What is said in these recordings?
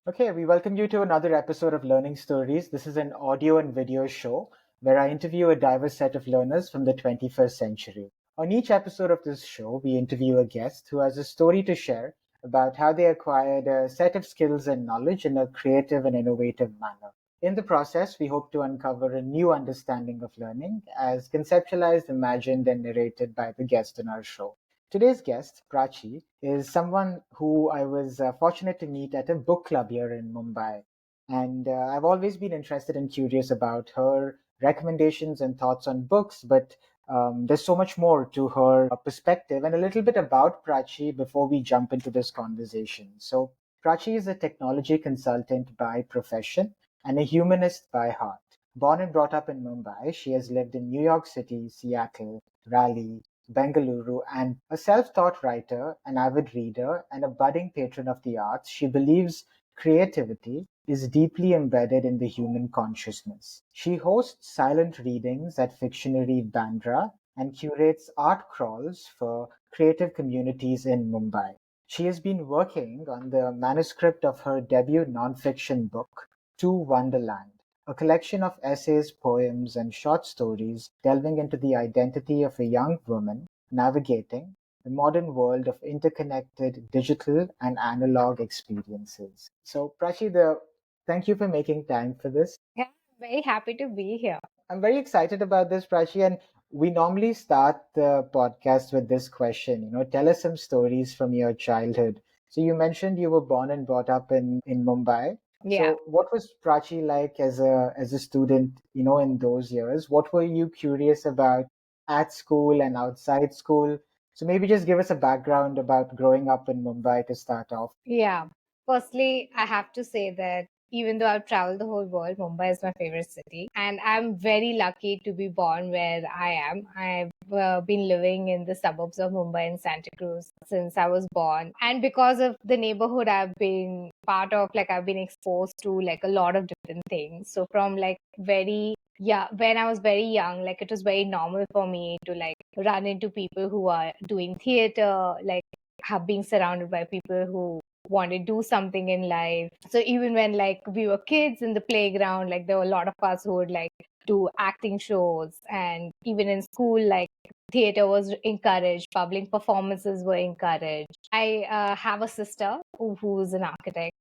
Okay, we welcome you to another episode of Learning Stories. This is an audio and video show where I interview a diverse set of learners from the 21st century. On each episode of this show, we interview a guest who has a story to share about how they acquired a set of skills and knowledge in a creative and innovative manner. In the process, we hope to uncover a new understanding of learning as conceptualized, imagined, and narrated by the guest in our show. Today's guest, Prachi, is someone who I was fortunate to meet at a book club here in Mumbai. And I've always been interested and curious about her recommendations and thoughts on books, but there's so much more to her perspective and a little bit about Prachi before we jump into this conversation. So, Prachi is a technology consultant by profession and a humanist by heart. Born and brought up in Mumbai, she has lived in New York City, Seattle, Raleigh, Bengaluru, and a self taught writer, an avid reader, and a budding patron of the arts, she believes creativity is deeply embedded in the human consciousness. She hosts silent readings at Fictionary Bandra and curates art crawls for creative communities in Mumbai. She has been working on the manuscript of her debut nonfiction book, To Wonderland, a collection of essays, poems, and short stories delving into the identity of a young woman navigating the modern world of interconnected digital and analog experiences. So, Prachi, thank you for making time for this. Yeah, I'm very happy to be here. I'm very excited about this, Prachi, and we normally start the podcast with this question. Tell us some stories from your childhood. So you mentioned you were born and brought up in Mumbai. Yeah. So what was Prachi like as a student, in those years? What were you curious about at school and outside school? So maybe just give us a background about growing up in Mumbai to start off. Yeah. Firstly, I have to say that even though I've traveled the whole world, Mumbai is my favorite city. And I'm very lucky to be born where I am. I've been living in the suburbs of Mumbai and Santa Cruz since I was born. And because of the neighborhood I've been part of, like I've been exposed to like a lot of different things. So from like when I was very young, like it was very normal for me to like run into people who are doing theater, like have been surrounded by people who want to do something in life. So even when like we were kids in the playground, like there were a lot of us who would like do acting shows, and even in school, like theater was encouraged, public performances were encouraged. I have a sister who's an architect.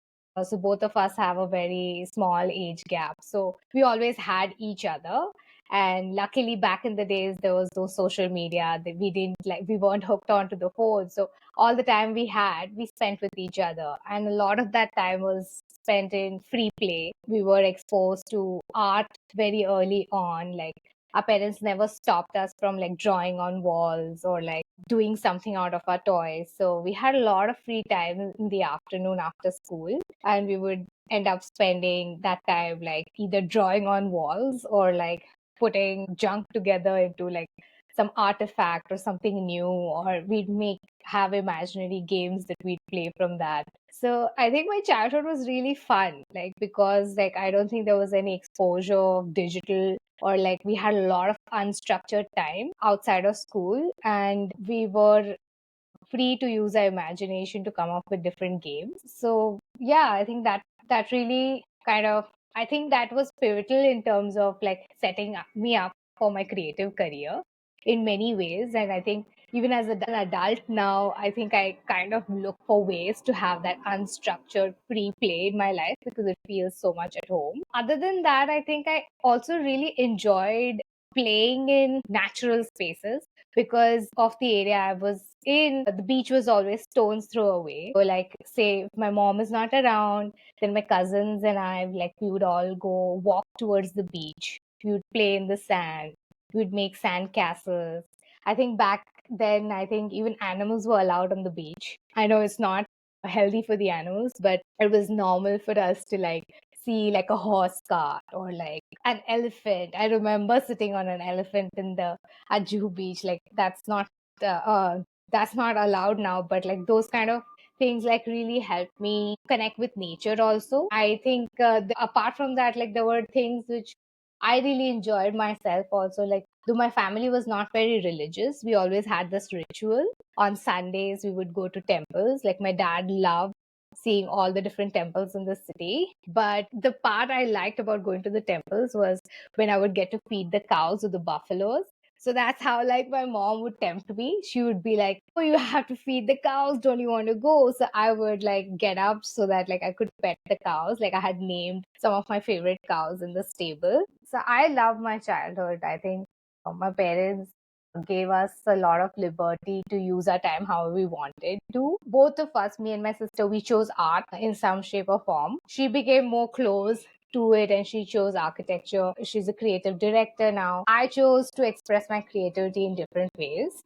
So both of us have a very small age gap. So we always had each other. And luckily back in the days there was no social media, that we weren't hooked onto the phone. So all the time we spent with each other, and a lot of that time was spent in free play. We were exposed to art very early on. Like our parents never stopped us from like drawing on walls or like doing something out of our toys. So we had a lot of free time in the afternoon after school, and we would end up spending that time like either drawing on walls or like putting junk together into like some artifact or something new, or we'd make have imaginary games that we'd play from that. So I think my childhood was really fun, like because like I don't think there was any exposure of digital, or like we had a lot of unstructured time outside of school, and we were free to use our imagination to come up with different games. So yeah, I think that really kind of, I think that was pivotal in terms of like me up for my creative career in many ways. And I think even as an adult now, I think I kind of look for ways to have that unstructured free play in my life because it feels so much at home. Other than that, I think I also really enjoyed playing in natural spaces because of the area I was in. The beach was always stones throw away. So like say if my mom is not around, then my cousins and I, like we would all go walk towards the beach. We would play in the sand. We would make sand castles. I think back then, I think even animals were allowed on the beach. I know it's not healthy for the animals, but it was normal for us to like see like a horse cart or like an elephant. I remember sitting on an elephant in the at Juhu Beach. Like that's not allowed now, but like those kind of things like really helped me connect with nature. Also, I think apart from that, like there were things which I really enjoyed myself. Also, like though my family was not very religious, we always had this ritual on Sundays. We would go to temples. Like my dad loved seeing all the different temples in the city. But the part I liked about going to the temples was when I would get to feed the cows or the buffaloes. So that's how like my mom would tempt me. She would be like, "Oh, you have to feed the cows. Don't you want to go?" So I would like get up so that like I could pet the cows. Like I had named some of my favorite cows in the stable. So I love my childhood. I think my parents gave us a lot of liberty to use our time however we wanted to. Both of us, me and my sister, we chose art in some shape or form. She became more close to it and she chose architecture. She's a creative director now. I chose to express my creativity in different ways.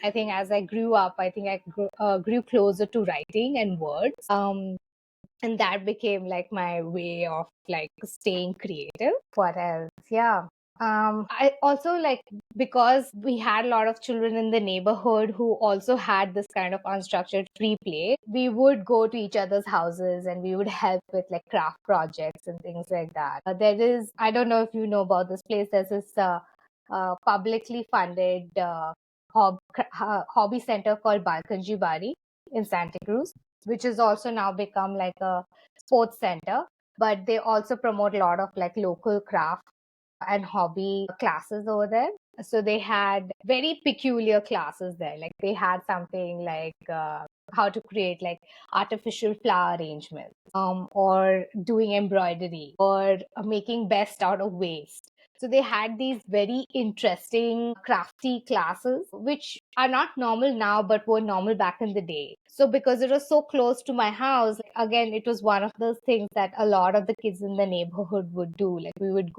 I think as I grew up, I think I grew closer to writing and words. And that became like my way of like staying creative. What else? Yeah. I also like, because we had a lot of children in the neighborhood who also had this kind of unstructured free play, we would go to each other's houses and we would help with like craft projects and things like that. There is, I don't know if you know about this place, there's this publicly funded hobby center called Balkanji Bari in Santa Cruz, which has also now become like a sports center. But they also promote a lot of like local craft and hobby classes over there. So they had very peculiar classes there. Like they had something like how to create like artificial flower arrangements, or doing embroidery, or making best out of waste. So they had these very interesting crafty classes, which are not normal now, but were normal back in the day. So because it was so close to my house, again, it was one of those things that a lot of the kids in the neighborhood would do. Like we would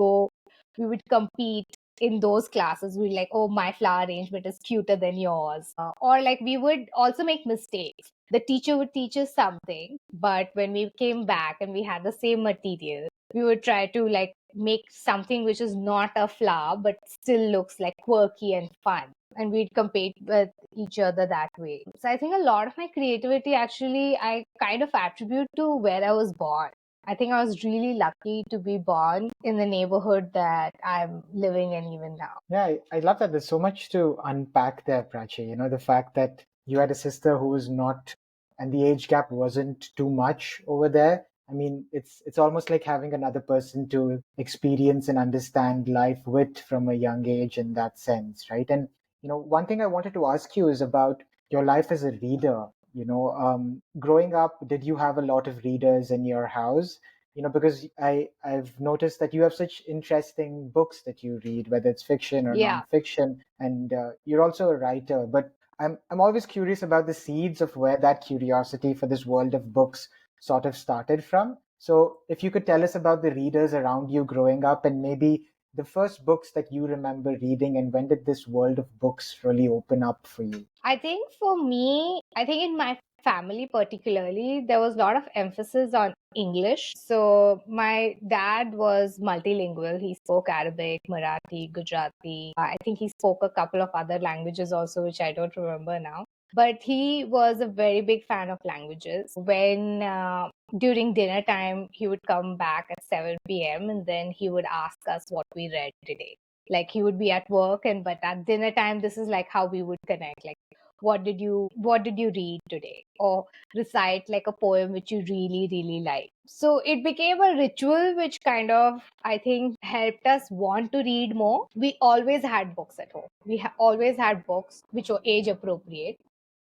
compete in those classes. We'd like, oh, my flower arrangement is cuter than yours. Or like we would also make mistakes. The teacher would teach us something, but when we came back and we had the same material, we would try to like make something which is not a flower but still looks like quirky and fun, and we'd compete with each other that way. So I think a lot of my creativity actually I kind of attribute to where I was born. I think I was really lucky to be born in the neighborhood that I'm living in even now. Yeah, I love that. There's so much to unpack there, Prachi. You know, the fact that you had a sister who was not, and the age gap wasn't too much over there. I mean, it's almost like having another person to experience and understand life with from a young age in that sense, right? And you know, one thing I wanted to ask you is about your life as a reader. You know, growing up, did you have a lot of readers in your house? You know, because I've noticed that you have such interesting books that you read, whether it's fiction or Yeah. nonfiction, and you're also a writer. But I'm always curious about the seeds of where that curiosity for this world of books sort of started from. So if you could tell us about the readers around you growing up, and maybe the first books that you remember reading, and when did this world of books really open up for you? I think for me, I think in my family particularly, there was a lot of emphasis on English. So my dad was multilingual. He spoke Arabic, Marathi, Gujarati. I think he spoke a couple of other languages also, which I don't remember now. But he was a very big fan of languages. When during dinner time, he would come back at 7 p.m. and then he would ask us what we read today. Like he would be at work, and but at dinner time, this is like how we would connect. Like what did you read today, or recite like a poem which you really like. So it became a ritual which kind of, I think, helped us want to read more. We always had books at home. We always had books which were age appropriate.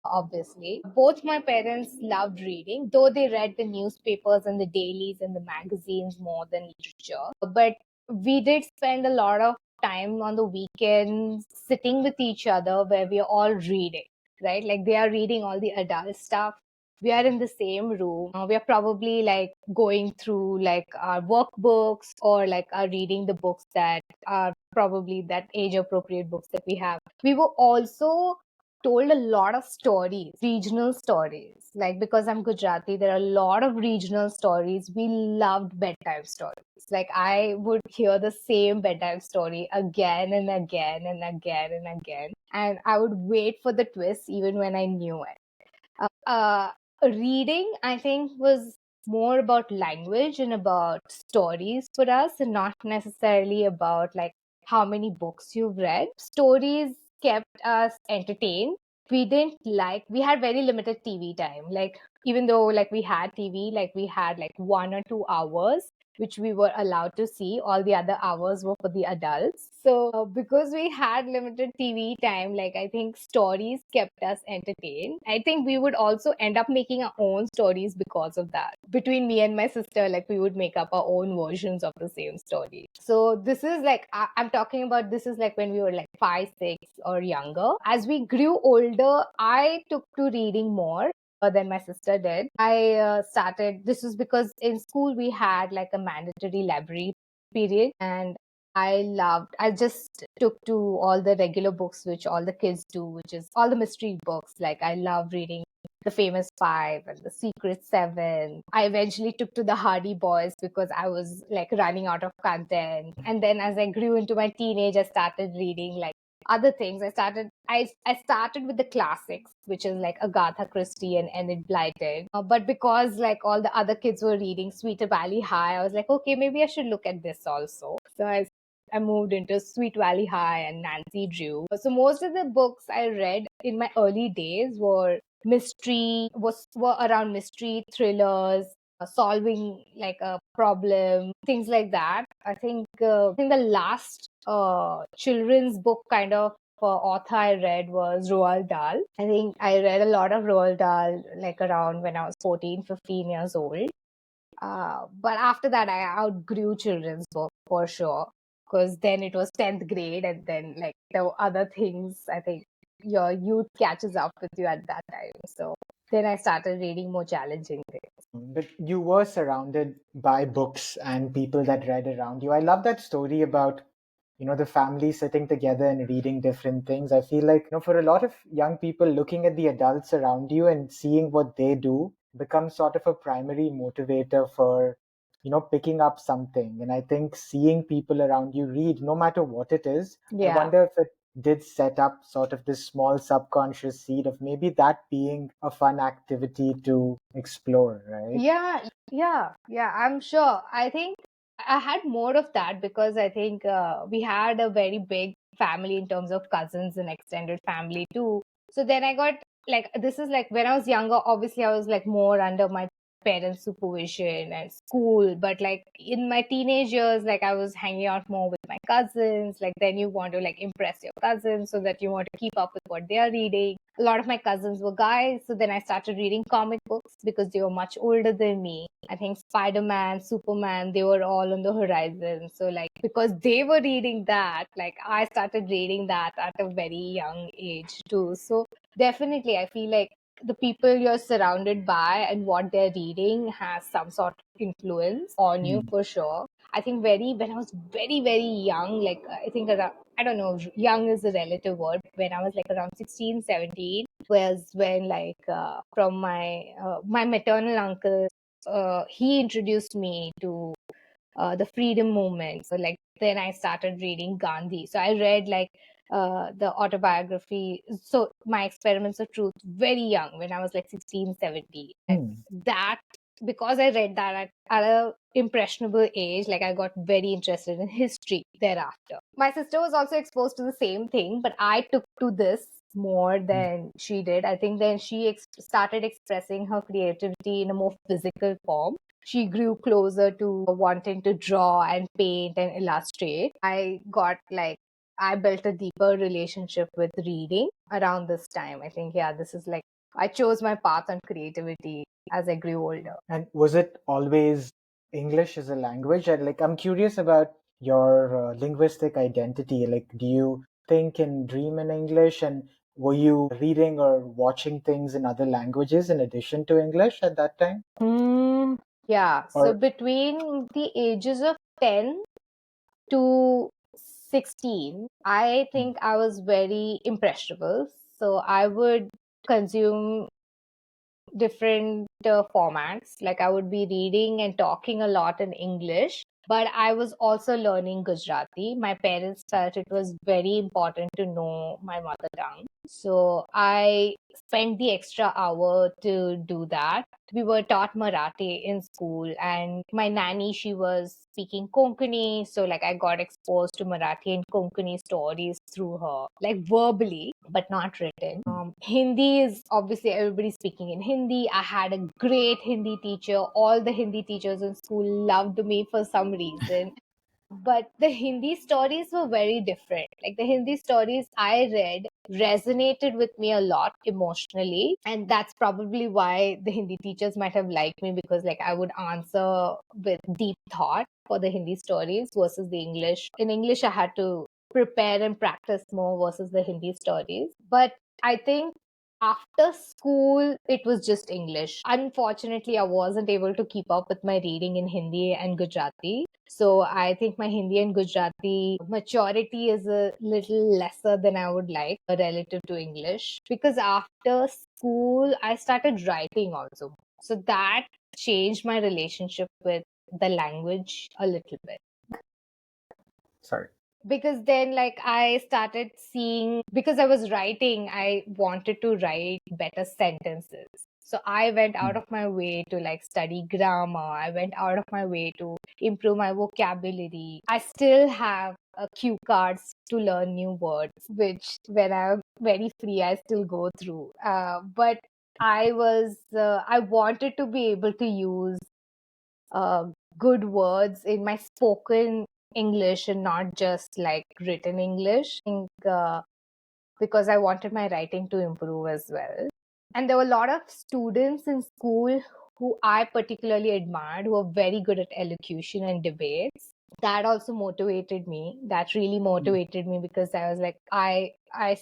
Obviously, both my parents loved reading, though they read the newspapers and the dailies and the magazines more than literature. But we did spend a lot of time on the weekends sitting with each other where we are all reading, right? Like they are reading all the adult stuff. We are in the same room. We are probably like going through like our workbooks, or like are reading the books that are probably that age appropriate books that we have. We were also told a lot of stories, regional stories. Like because I'm Gujarati, there are a lot of regional stories. We loved bedtime stories. Like I would hear the same bedtime story again and again and again and again. And I would wait for the twist even when I knew it. Reading, I think, was more about language and about stories for us, and not necessarily about like how many books you've read. Stories kept us entertained. We didn't like, we had very limited TV time. Like even though like we had TV, like we had like 1 or 2 hours which we were allowed to see. All the other hours were for the adults. So because we had limited TV time, like I think stories kept us entertained. I think we would also end up making our own stories because of that. Between me and my sister, like we would make up our own versions of the same story. So this is like I'm talking about, this is like when we were like 5, 6 or younger. As we grew older, I took to reading more than my sister did. I started, this was because in school we had like a mandatory library period, and I just took to all the regular books which all the kids do, which is all the mystery books. Like I love reading the Famous Five and the Secret Seven. I eventually took to the Hardy Boys because I was like running out of content. And then as I grew into my teenage, I started reading like other things. I started with the classics, which is like Agatha Christie and Enid Blyton. But because like all the other kids were reading Sweet Valley High, I was like, okay, maybe I should look at this also. So I moved into Sweet Valley High and Nancy Drew. So most of the books I read in my early days were were around mystery thrillers, solving like a problem, things like that. I think the last children's book kind of author I read was Roald Dahl. I think I read a lot of Roald Dahl like around when I was 14, 15 years old. But after that, I outgrew children's book for sure, because then it was 10th grade, and then like there were other things. I think your youth catches up with you at that time. So then I started reading more challenging things. But you were surrounded by books and people that read around you. I love that story about, the family sitting together and reading different things. I feel like, for a lot of young people, looking at the adults around you and seeing what they do becomes sort of a primary motivator for, picking up something. And I think seeing people around you read, no matter what it is, I Yeah. wonder if it did set up sort of this small subconscious seed of maybe that being a fun activity to explore, right? Yeah, I'm sure. I think I had more of that because I think we had a very big family in terms of cousins and extended family too. So then I got like, this is like when I was younger, obviously I was like more under my parents' supervision and school. But like in my teenage years, like I was hanging out more with my cousins. Like then you want to like impress your cousins so that you want to keep up with what they are reading. A lot of my cousins were guys, so then I started reading comic books because they were much older than me. I think Spider-Man, Superman, they were all on the horizon. So like because they were reading that, like I started reading that at a very young age too. So definitely I feel like the people you're surrounded by and what they're reading has some sort of influence on you for sure. I think when I was very, very young, like I think around, I don't know, young is a relative word. When I was like around 16, 17, was when like from my maternal uncle, he introduced me to the freedom movement. So like then I started reading Gandhi. So I read like the autobiography. So my experiments of truth very young when I was like 16, 17. And that, because I read that at a impressionable age, like I got very interested in history thereafter. My sister was also exposed to the same thing, but I took to this more than she did. I think then she started expressing her creativity in a more physical form. She grew closer to wanting to draw and paint and illustrate. I built a deeper relationship with reading around this time. I think, yeah, this is like, I chose my path on creativity as I grew older. And was it always English as a language? And like, I'm curious about your linguistic identity. Like, do you think and dream in English? And were you reading or watching things in other languages in addition to English at that time? Yeah. So Or between the ages of 10 to 16, I think I was very impressionable. So I would consume different formats. Like I would be reading and talking a lot in English, but I was also learning Gujarati. My parents felt it was very important to know my mother tongue. So I spent the extra hour to do that. We were taught Marathi in school, and my nanny, she was speaking Konkani. So, like, I got exposed to Marathi and Konkani stories through her, like verbally, but not written. Hindi is obviously everybody speaking in Hindi. I had a great Hindi teacher. All the Hindi teachers in school loved me for some reason. But the Hindi stories were very different. Like the Hindi stories I read resonated with me a lot emotionally. And that's probably why the Hindi teachers might have liked me, because like I would answer with deep thought for the Hindi stories versus the English. In English, I had to prepare and practice more versus the Hindi stories. But I think after school, it was just English. Unfortunately, I wasn't able to keep up with my reading in Hindi and Gujarati. So I think my Hindi and Gujarati maturity is a little lesser than I would like relative to English. Because after school, I started writing also. So that changed my relationship with the language a little bit. Sorry. Because then like I started seeing, because I was writing, I wanted to write better sentences. So I went out of my way to like study grammar. I went out of my way to improve my vocabulary. I still have cue cards to learn new words, which when I'm very free, I still go through. But I wanted to be able to use uh, good words in my spoken English and not just like written English. I think because I wanted my writing to improve as well. And there were a lot of students in school who I particularly admired, who were very good at elocution and debates. That also motivated me. That really motivated me, because I was like, I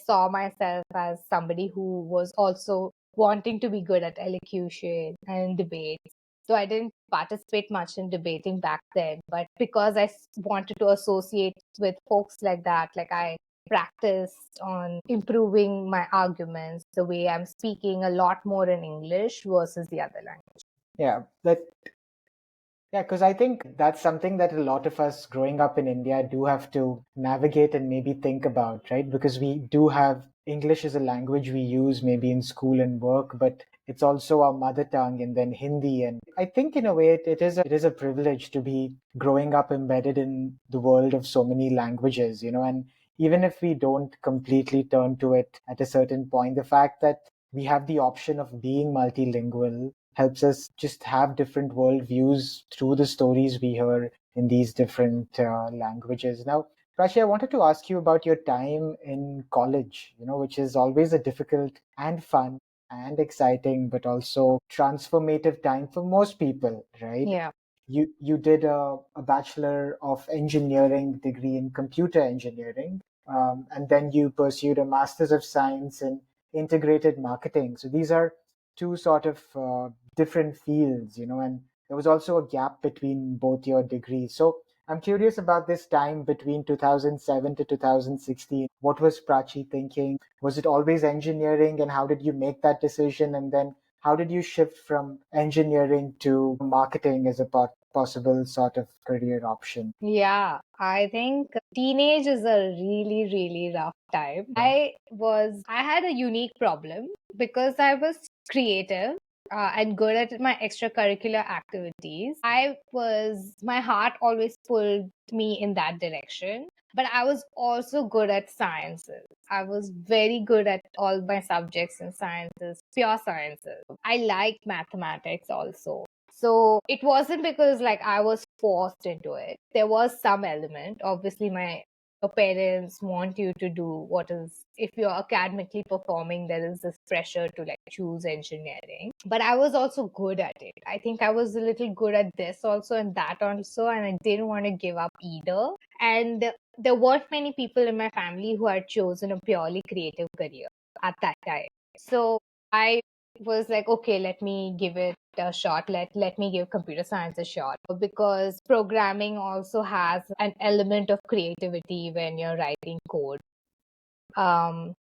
saw myself as somebody who was also wanting to be good at elocution and debate. So I didn't participate much in debating back then, but because I wanted to associate with folks like that, like I practiced on improving my arguments, the way I'm speaking a lot more in English versus the other language. Yeah, because I think that's something that a lot of us growing up in India do have to navigate and maybe think about, right? Because we do have English as a language we use maybe in school and work, but it's also our mother tongue, and then Hindi. And I think in a way it is a privilege to be growing up embedded in the world of so many languages, and even if we don't completely turn to it at a certain point, the fact that we have the option of being multilingual helps us just have different worldviews through the stories we hear in these different languages. Now, Prachi, I wanted to ask you about your time in college, which is always a difficult and fun and exciting, but also transformative time for most people, right? Yeah. You did a Bachelor of Engineering degree in computer engineering, and then you pursued a Master's of Science in integrated marketing. So these are two sort of different fields, and there was also a gap between both your degrees. So I'm curious about this time between 2007 to 2016. What was Prachi thinking? Was it always engineering, and how did you make that decision? And then how did you shift from engineering to marketing as a possible sort of career option? Yeah, I think teenage is a really, really rough time. I had a unique problem because I was creative and good at my extracurricular activities. My heart always pulled me in that direction. But I was also good at sciences. I was very good at all my subjects in sciences, pure sciences. I liked mathematics also. So it wasn't because like I was forced into it. There was some element. Obviously, your parents want you to do what is, if you're academically performing, there is this pressure to like choose engineering. But I was also good at it. I think I was a little good at this also and that also, and I didn't want to give up either. And there weren't many people in my family who had chosen a purely creative career at that time. So I was like, okay, let me give it a shot. Let me give computer science a shot, because programming also has an element of creativity when you're writing code. So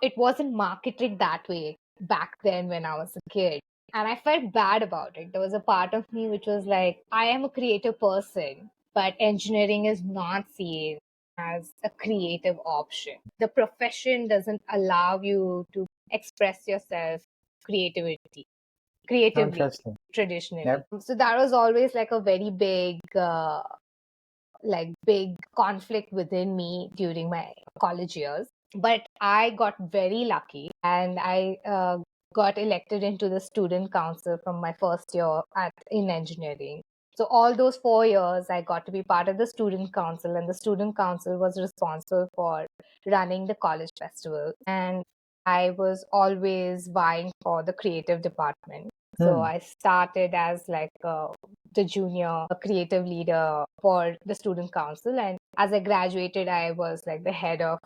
it wasn't marketed that way back then when I was a kid. And I felt bad about it. There was a part of me which was like, I am a creative person, but engineering is not seen as a creative option. The profession doesn't allow you to express yourself creativity creatively Interesting. traditionally. Yep. So that was always like a very big conflict within me during my college years. But I got very lucky, and I got elected into the student council from my first year in engineering. So all those 4 years, I got to be part of the student council, and the student council was responsible for running the college festival. And I was always vying for the creative department. So I started as like the junior creative leader for the student council, and as I graduated, I was like the head of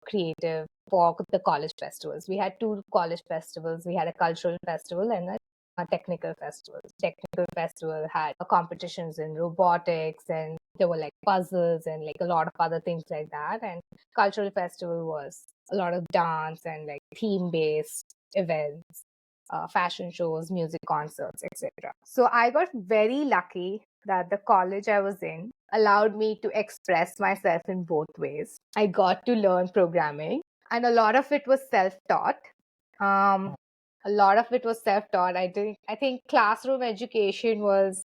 creative for the college festivals. We had two college festivals. We had a cultural festival and a technical festival. Technical festival had competitions in robotics, and there were like puzzles and like a lot of other things like that. And cultural festival was a lot of dance and like theme based events, fashion shows, music concerts, etc. So I got very lucky that the college I was in allowed me to express myself in both ways. I got to learn programming, and a lot of it was self-taught. A lot of it was self-taught. I think classroom education was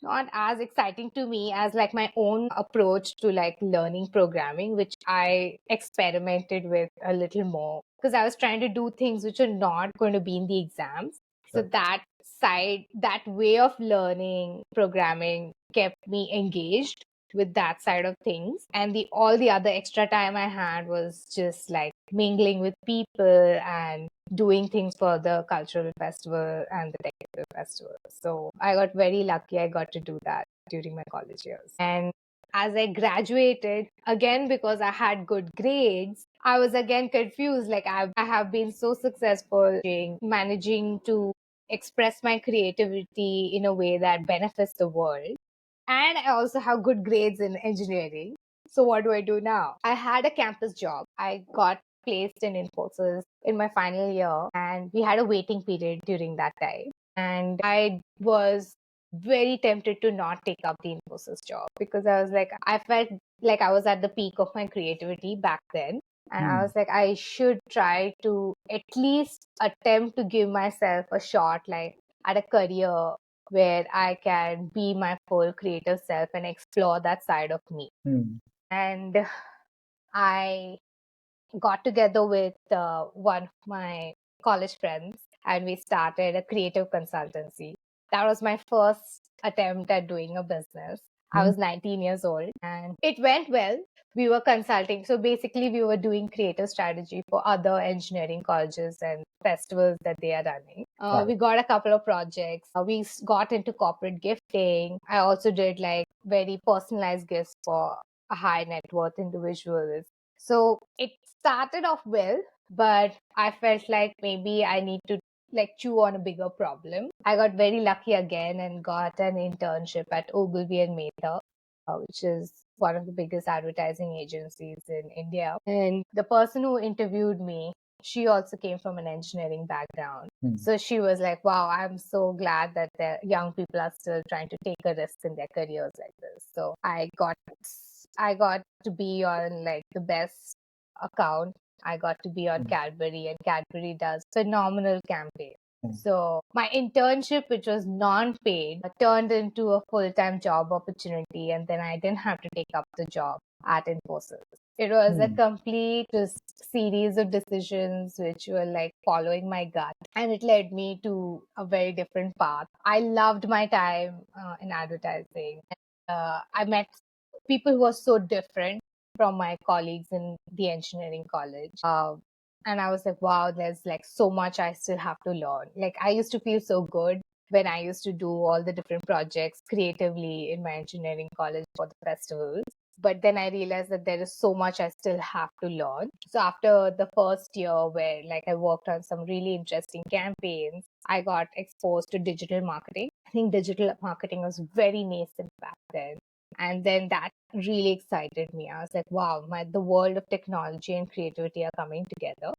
not as exciting to me as like my own approach to like learning programming, which I experimented with a little more because I was trying to do things which are not going to be in the exams. So that way of learning programming kept me engaged with that side of things. And the all the other extra time I had was just like mingling with people and doing things for the cultural festival and the technical festival. So I got very lucky. I got to do that during my college years. And as I graduated, again, because I had good grades, I was again confused. Like I have been so successful in managing to express my creativity in a way that benefits the world. And I also have good grades in engineering. So what do I do now? I had a campus job. I got placed in Infosys in my final year, and we had a waiting period during that time. And I was very tempted to not take up the Infosys job because I felt like I was at the peak of my creativity back then. And I was like, I should try to at least attempt to give myself a shot, like at a career where I can be my full creative self and explore that side of me. And I got together with one of my college friends, and we started a creative consultancy. That was my first attempt at doing a business. I was 19 years old, and it went well. We were consulting. So basically, we were doing creative strategy for other engineering colleges and festivals that they are running. We got a couple of projects. We got into corporate gifting. I also did like very personalized gifts for a high net worth individuals. So it started off well, but I felt like maybe I need to like chew on a bigger problem. I got very lucky again and got an internship at Ogilvy and Mehta, which is one of the biggest advertising agencies in India. And the person who interviewed me, she also came from an engineering background. So she was like, wow, I'm so glad that the young people are still trying to take a risk in their careers like this. So I got to be on like the best account. I got to be on Cadbury, and Cadbury does phenomenal campaigns. So my internship, which was non-paid, turned into a full-time job opportunity, and then I didn't have to take up the job at Infosys. It was a complete just series of decisions which were like following my gut, and it led me to a very different path. I loved my time in advertising. I met people who were so different from my colleagues in the engineering college. And I was like, wow, there's like so much I still have to learn. Like I used to feel so good when I used to do all the different projects creatively in my engineering college for the festivals. But then I realized that there is so much I still have to learn. So after the first year where like I worked on some really interesting campaigns, I got exposed to digital marketing. I think digital marketing was very nascent back then. And then that really excited me. I was like, wow, the world of technology and creativity are coming together.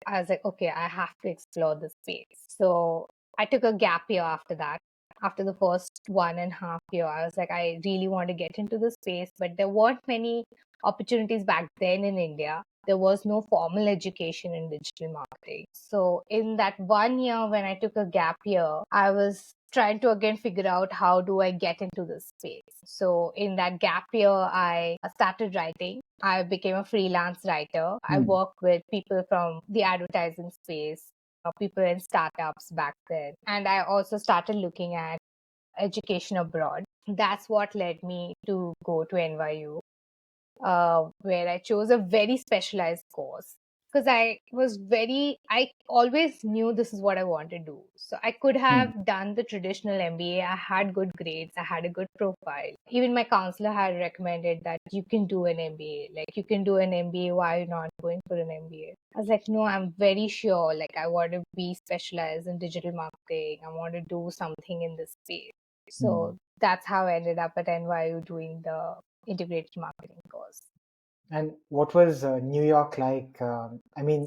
I was like, okay, I have to explore this space. So I took a gap year after that. after the first 1.5 year. I was like, I really want to get into this space, but there weren't many opportunities back then in India. There was no formal education in digital marketing. So in that 1 year when I took a gap year, I was trying to again figure out how do I get into this space. So in that gap year, I started writing. I became a freelance writer. I worked with people from the advertising space, people in startups back then. And I also started looking at education abroad. That's what led me to go to NYU, where I chose a very specialized course because I always knew this is what I want to do. So I could have done the traditional MBA. I had good grades, I had a good profile. Even my counselor had recommended that you can do an MBA. Like, you can do an MBA, why are you not going for an MBA? I was like, no, I'm very sure. Like, I want to be specialized in digital marketing. I want to do something in this space. So that's how I ended up at NYU doing the integrated marketing course. And what was New York like? I mean,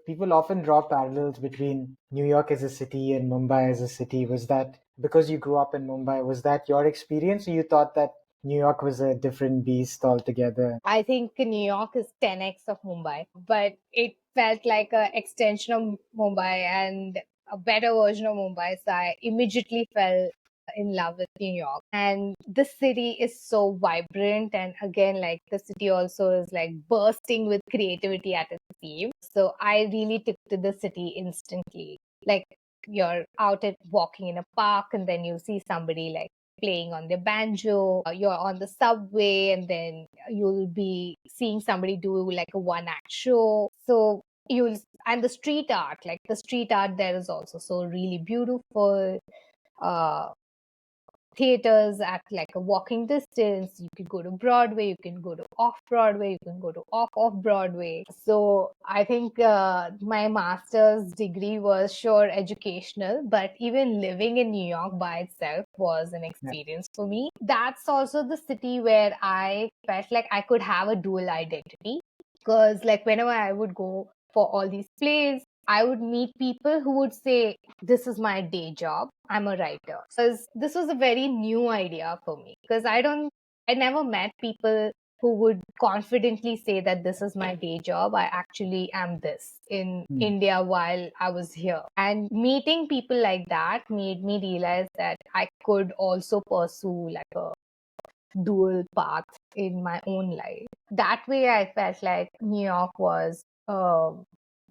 people often draw parallels between New York as a city and Mumbai as a city. Was that because you grew up in Mumbai? Was that your experience, or you thought that New York was a different beast altogether? I think New York is 10x of Mumbai, but it felt like an extension of Mumbai and a better version of Mumbai. So I immediately fell in love with New York. And the city is so vibrant. And again, like, the city also is like bursting with creativity at its seams. So I really took to the city instantly. Like, you're out at walking in a park and then you see somebody like playing on their banjo, you're on the subway, and then you'll be seeing somebody do like a one act show. So and the street art there is also so really beautiful. uh Theaters at like a walking distance. You can go to Broadway, you can go to off Broadway, you can go to off Broadway. So I think my master's degree was sure educational, but even living in New York by itself was an experience for me. That's also the city where I felt like I could have a dual identity, because like whenever I would go for all these plays, I would meet people who would say, this is my day job, I'm a writer. So this was a very new idea for me, because I never met people who would confidently say that this is my day job. I actually am this in India while I was here. And meeting people like that made me realize that I could also pursue like a dual path in my own life. That way, I felt like New York was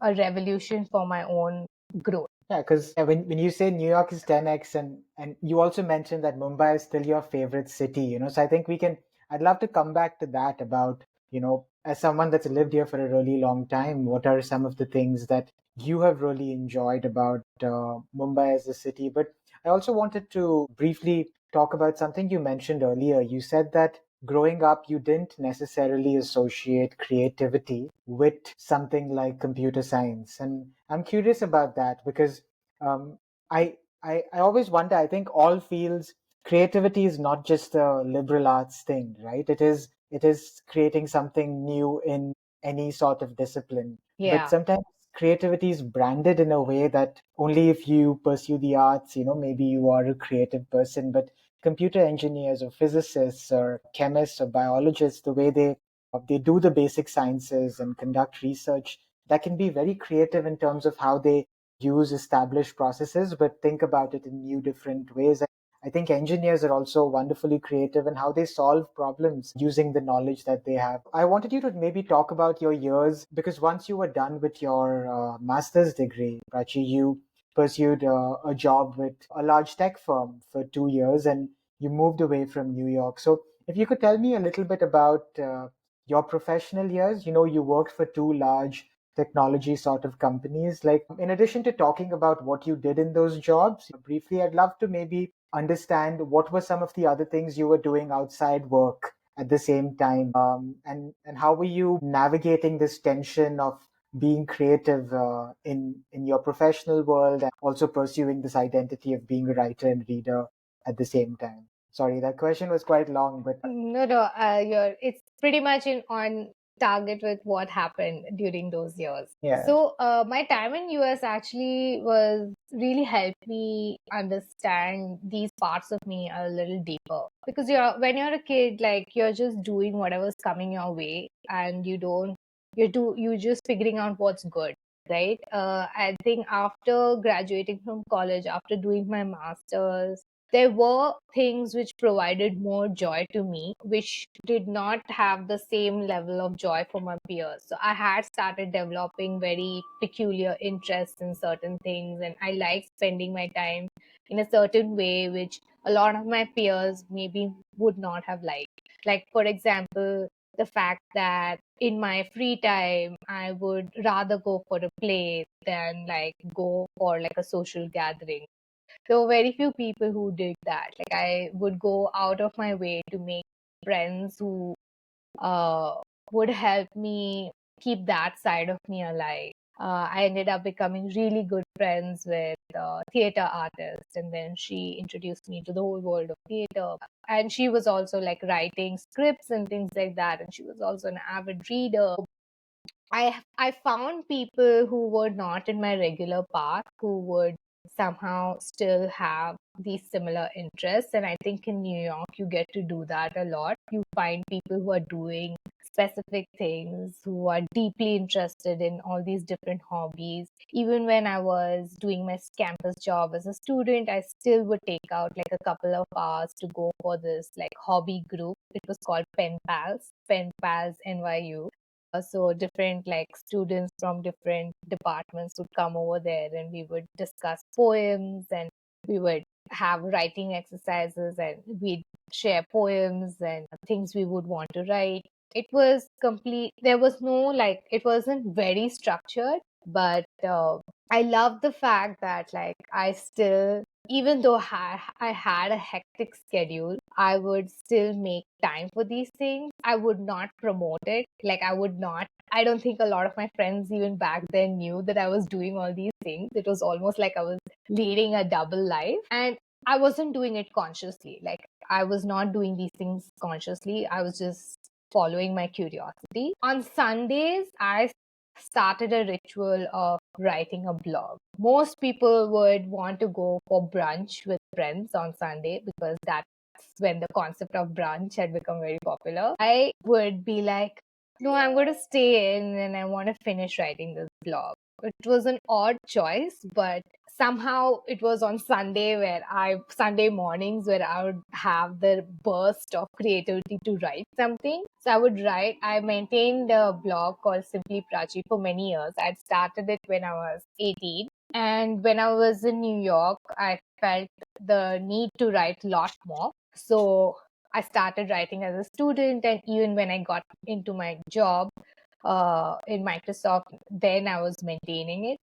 a revolution for my own growth. Yeah, because when you say New York is 10x, and you also mentioned that Mumbai is still your favorite city, so I think I'd love to come back to that about, as someone that's lived here for a really long time, what are some of the things that you have really enjoyed about Mumbai as a city? But I also wanted to briefly talk about something you mentioned earlier. You said that growing up, you didn't necessarily associate creativity with something like computer science. And I'm curious about that because um, I always wonder, I think all fields, creativity is not just a liberal arts thing, right? It is creating something new in any sort of discipline. But Yeah. sometimes creativity is branded in a way that only if you pursue the arts, maybe you are a creative person. But computer engineers or physicists or chemists or biologists, the way they do the basic sciences and conduct research, that can be very creative in terms of how they use established processes, but think about it in new different ways. I think engineers are also wonderfully creative in how they solve problems using the knowledge that they have. I wanted you to maybe talk about your years, because once you were done with your master's degree, Prachi, you pursued a job with a large tech firm for 2 years and you moved away from New York. So if you could tell me a little bit about your professional years. You worked for two large technology sort of companies. Like, in addition to talking about what you did in those jobs, briefly, I'd love to maybe understand what were some of the other things you were doing outside work at the same time, and how were you navigating this tension of being creative in your professional world and also pursuing this identity of being a writer and reader at the same time. Sorry, that question was quite long, but No, it's pretty much in on target with what happened during those years. Yeah. So my time in US actually was really helped me understand these parts of me a little deeper, because when you're a kid, like, you're just doing whatever's coming your way, and you're just figuring out what's good, right? I think after graduating from college, after doing my masters, there were things which provided more joy to me, which did not have the same level of joy for my peers. So I had started developing very peculiar interests in certain things, and I like spending my time in a certain way, which a lot of my peers maybe would not have liked. Like, for example, the fact that in my free time, I would rather go for a play than like go for like a social gathering. There were very few people who did that. Like, I would go out of my way to make friends who uh, would help me keep that side of me alive. I ended up becoming really good friends with theater artist, and then she introduced me to the whole world of theater. And she was also like writing scripts and things like that, and she was also an avid reader. I found people who were not in my regular path who would somehow still have these similar interests. And I think in New York, you get to do that a lot. You find people who are doing specific things, who are deeply interested in all these different hobbies. Even when I was doing my campus job as a student, I still would take out like a couple of hours to go for this like hobby group. It was called Pen Pals NYU. So different like students from different departments would come over there, and we would discuss poems, and we would have writing exercises, and we'd share poems and things we would want to write. It was complete. There was no like, it wasn't very structured, but I love the fact that like I still, even though I had a hectic schedule, I would still make time for these things. I would not promote it. Like, I don't think a lot of my friends even back then knew that I was doing all these things. It was almost like I was leading a double life. And I wasn't doing it consciously. Like, I was not doing these things consciously. I was just following my curiosity. On Sundays, I started a ritual of writing a blog. Most people would want to go for brunch with friends on Sunday, because that's when the concept of brunch had become very popular. I would be like, no, I'm going to stay in and I want to finish writing this blog. It was an odd choice, but somehow it was on Sunday mornings where I would have the burst of creativity to write something. So I would write. I maintained a blog called Simply Prachi for many years. I'd started it when I was 18. And when I was in New York, I felt the need to write a lot more. So I started writing as a student, and even when I got into my job in Microsoft, then I was maintaining it,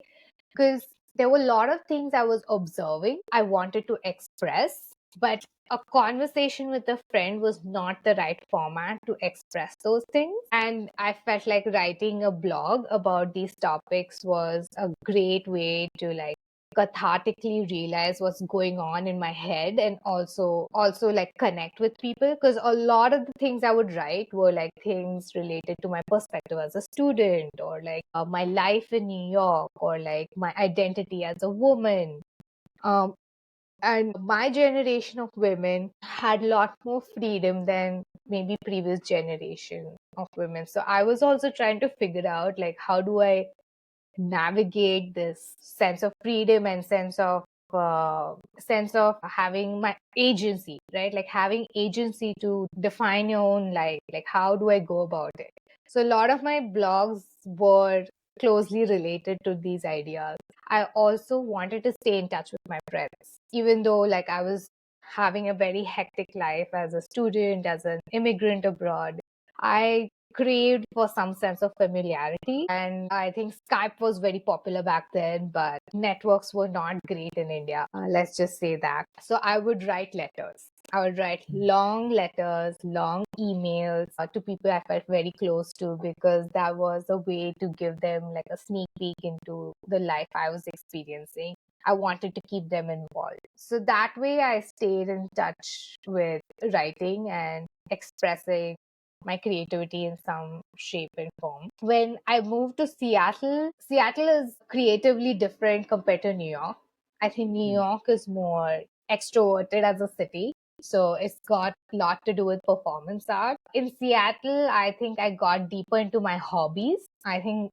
because there were a lot of things I was observing, I wanted to express, but a conversation with a friend was not the right format to express those things. And I felt like writing a blog about these topics was a great way to like cathartically realize what's going on in my head, and also like connect with people, because a lot of the things I would write were like things related to my perspective as a student, or like my life in New York, or like my identity as a woman. And my generation of women had a lot more freedom than maybe previous generation of women. So I was also trying to figure out like, how do I navigate this sense of freedom and sense of having my agency, right? Like having agency to define your own life. Like, how do I go about it? So a lot of my blogs were closely related to these ideas. I also wanted to stay in touch with my friends, even though like I was having a very hectic life as a student, as an immigrant abroad. I craved for some sense of familiarity. And I think Skype was very popular back then, but networks were not great in India. Let's just say that. So I would write letters. I would write long letters, long emails to people I felt very close to, because that was a way to give them like a sneak peek into the life I was experiencing. I wanted to keep them involved. So that way I stayed in touch with writing and expressing my creativity in some shape and form. When I moved to Seattle, Seattle is creatively different compared to New York. I think New York is more extroverted as a city. So it's got a lot to do with performance art. In Seattle, I think I got deeper into my hobbies. I think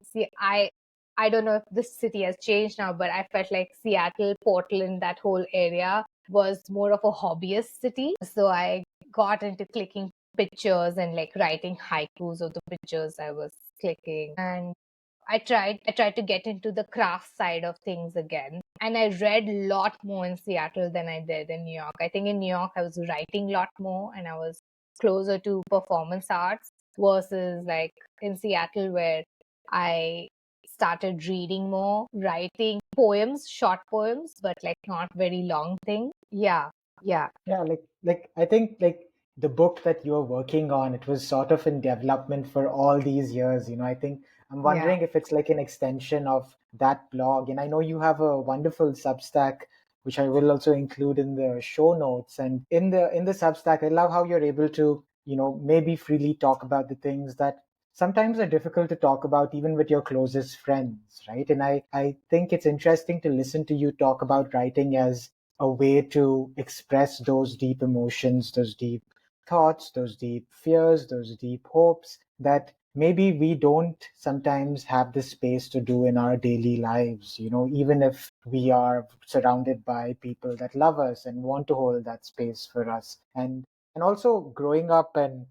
I don't know if this city has changed now, but I felt like Seattle, Portland, that whole area was more of a hobbyist city. So I got into clicking pictures and like writing haikus of the pictures I was clicking. And I tried to get into the craft side of things again. And I read a lot more in Seattle than I did in New York. I think in New York I was writing a lot more and I was closer to performance arts versus like in Seattle where I started reading more, writing poems, short poems, but like not very long thing. Yeah. Yeah. Yeah, like I think like the book that you're working on, it was sort of in development for all these years. I think I'm Yeah. wondering if it's like an extension of that blog. And I know you have a wonderful Substack, which I will also include in the show notes. And in the Substack, I love how you're able to, maybe freely talk about the things that sometimes are difficult to talk about even with your closest friends, right? And I think it's interesting to listen to you talk about writing as a way to express those deep emotions, those deep thoughts, those deep fears, those deep hopes that maybe we don't sometimes have the space to do in our daily lives, even if we are surrounded by people that love us and want to hold that space for us. And also growing up and,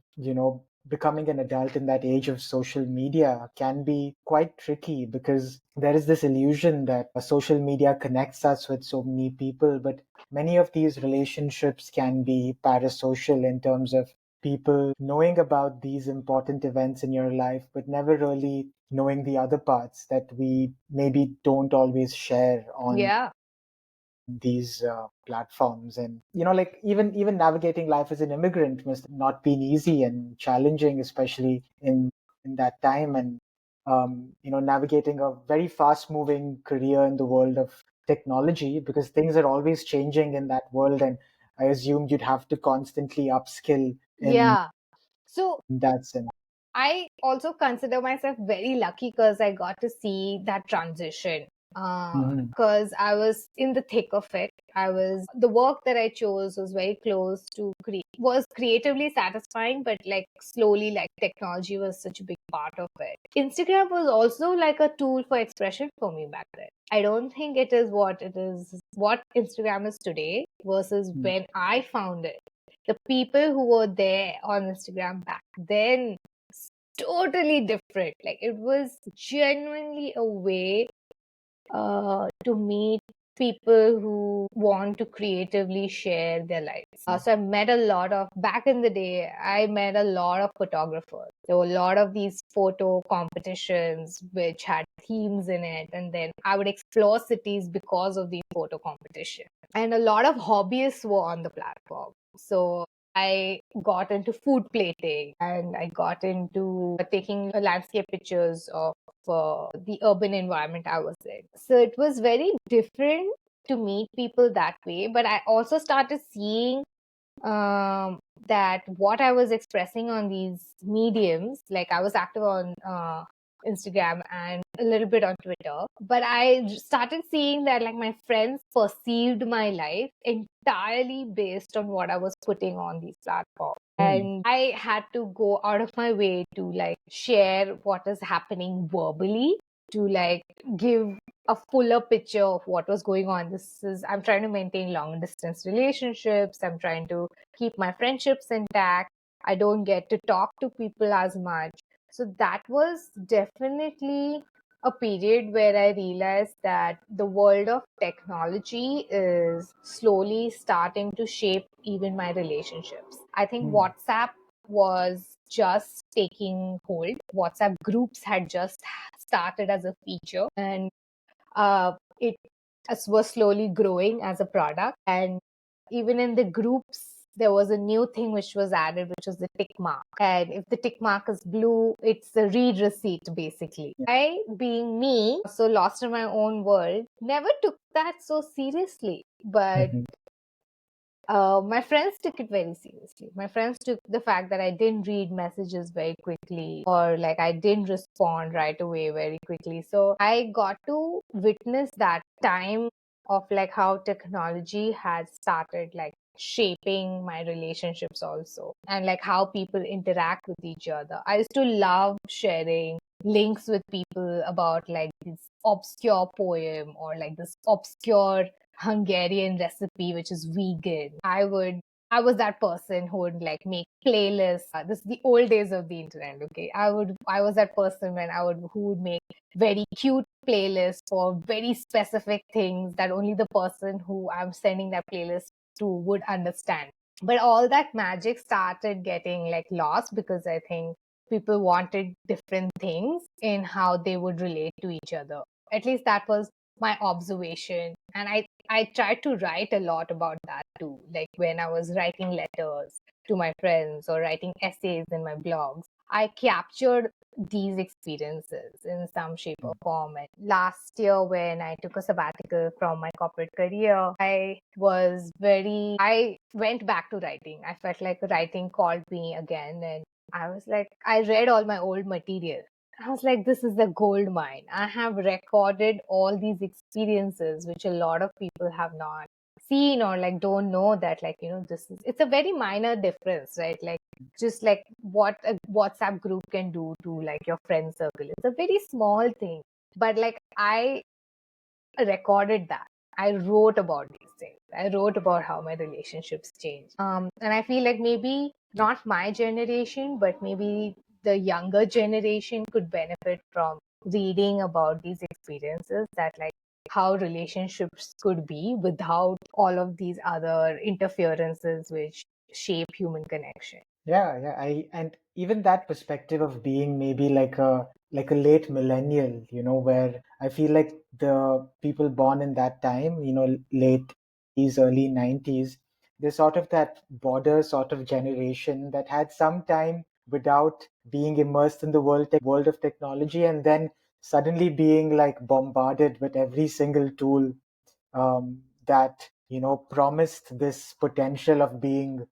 becoming an adult in that age of social media can be quite tricky because there is this illusion that social media connects us with so many people, but many of these relationships can be parasocial in terms of people knowing about these important events in your life, but never really knowing the other parts that we maybe don't always share on Yeah. these platforms. And like even navigating life as an immigrant must not been easy and challenging, especially in that time. And navigating a very fast moving career in the world of technology, because things are always changing in that world, and I assumed you'd have to constantly upskill in Yeah. So that sense. I also consider myself very lucky because I got to see that transition. Mhm. Because I was in the thick of it. The work that I chose was very close to was creatively satisfying, but like slowly, like technology was such a big part of it. Instagram was also like a tool for expression for me back then. I don't think what Instagram is today versus Mm. when I found it. The people who were there on Instagram back then, totally different. Like it was genuinely a way to meet people who want to creatively share their lives. So I met a lot of, back in the day, I met a lot of photographers. There were a lot of these photo competitions which had themes in it. And then I would explore cities because of the photo competition. And a lot of hobbyists were on the platform. So I got into food plating and I got into taking landscape pictures of the urban environment I was in. So it was very different to meet people that way. But I also started seeing that what I was expressing on these mediums, like I was active on Instagram and a little bit on Twitter, but I started seeing that like my friends perceived my life entirely based on what I was putting on these platforms. Mm. And I had to go out of my way to like share what is happening verbally, to like give a fuller picture of what was going on. I'm trying to maintain long distance relationships. I'm trying to keep my friendships intact. I don't get to talk to people as much. So that was definitely a period where I realized that the world of technology is slowly starting to shape even my relationships. I think Mm. WhatsApp was just taking hold. WhatsApp groups had just started as a feature, and it was slowly growing as a product. And even in the groups, there was a new thing which was added, which was the tick mark. And if the tick mark is blue, it's a read receipt, basically. Yeah. I, being me, so lost in my own world, never took that so seriously. But Mhm. My friends took it very seriously. My friends took the fact that I didn't read messages very quickly, or like I didn't respond right away very quickly. So I got to witness that time of like how technology had started like shaping my relationships also, and like how people interact with each other. I used to love sharing links with people about like this obscure poem or like this obscure Hungarian recipe which is vegan. I was that person who would like make playlists. This is the old days of the internet, okay? I was that person who would make very cute playlists for very specific things that only the person who I'm sending that playlist to would understand. But all that magic started getting like lost because I think people wanted different things in how they would relate to each other. At least that was my observation. And I tried to write a lot about that too. Like when I was writing letters to my friends or writing essays in my blogs, I captured these experiences in some shape or form. And last year, when I took a sabbatical from my corporate career, I went back to writing. I felt like writing called me again. And I was like, I read all my old material. I was like, this is the gold mine. I have recorded all these experiences, which a lot of people have not seen or like don't know that, like, it's a very minor difference, right? Like, just like what a WhatsApp group can do to like your friend circle. It's a very small thing. But like, I recorded that. I wrote about these things. I wrote about how my relationships changed. And I feel like maybe not my generation, but maybe the younger generation could benefit from reading about these experiences, that like how relationships could be without all of these other interferences which shape human connection. Yeah. And even that perspective of being maybe like a late millennial, where I feel like the people born in that time, late 80s, early 90s, they're sort of that border sort of generation that had some time without being immersed in the world of technology, and then suddenly being like bombarded with every single tool that promised this potential of being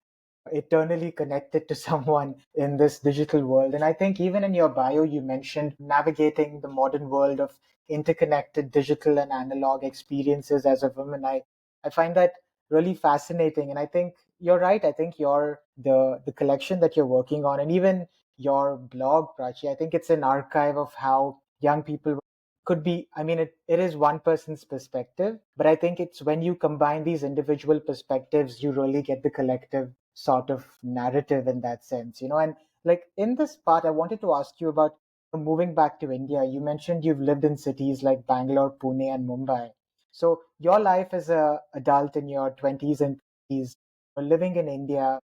eternally connected to someone in this digital world. And I think even in your bio, you mentioned navigating the modern world of interconnected digital and analog experiences as a woman. I find that really fascinating. And I think you're right. I think the collection that you're working on, and even your blog, Prachi, I think it's an archive of how young people could be. I mean, it is one person's perspective, but I think it's when you combine these individual perspectives, you really get the collective sort of narrative in that sense, and like in this part, I wanted to ask you about moving back to India. You mentioned you've lived in cities like Bangalore, Pune, and Mumbai. So your life as a adult in your 20s and 30s, living in India,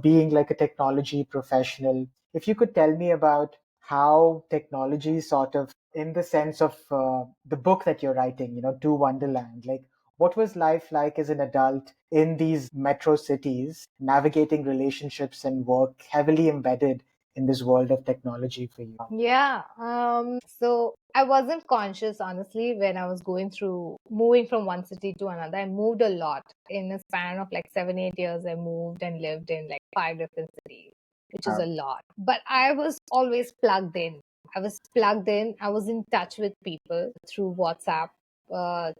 being like a technology professional, if you could tell me about how technology sort of, in the sense of the book that you're writing, To Wonderland, like what was life like as an adult in these metro cities, navigating relationships and work heavily embedded in this world of technology for you? Yeah. So I wasn't conscious, honestly, when I was going through moving from one city to another. I moved a lot in a span of like 7, 8 years. I moved and lived in like 5 different cities, which is a lot. But I was always plugged in. I was plugged in. I was in touch with people through WhatsApp,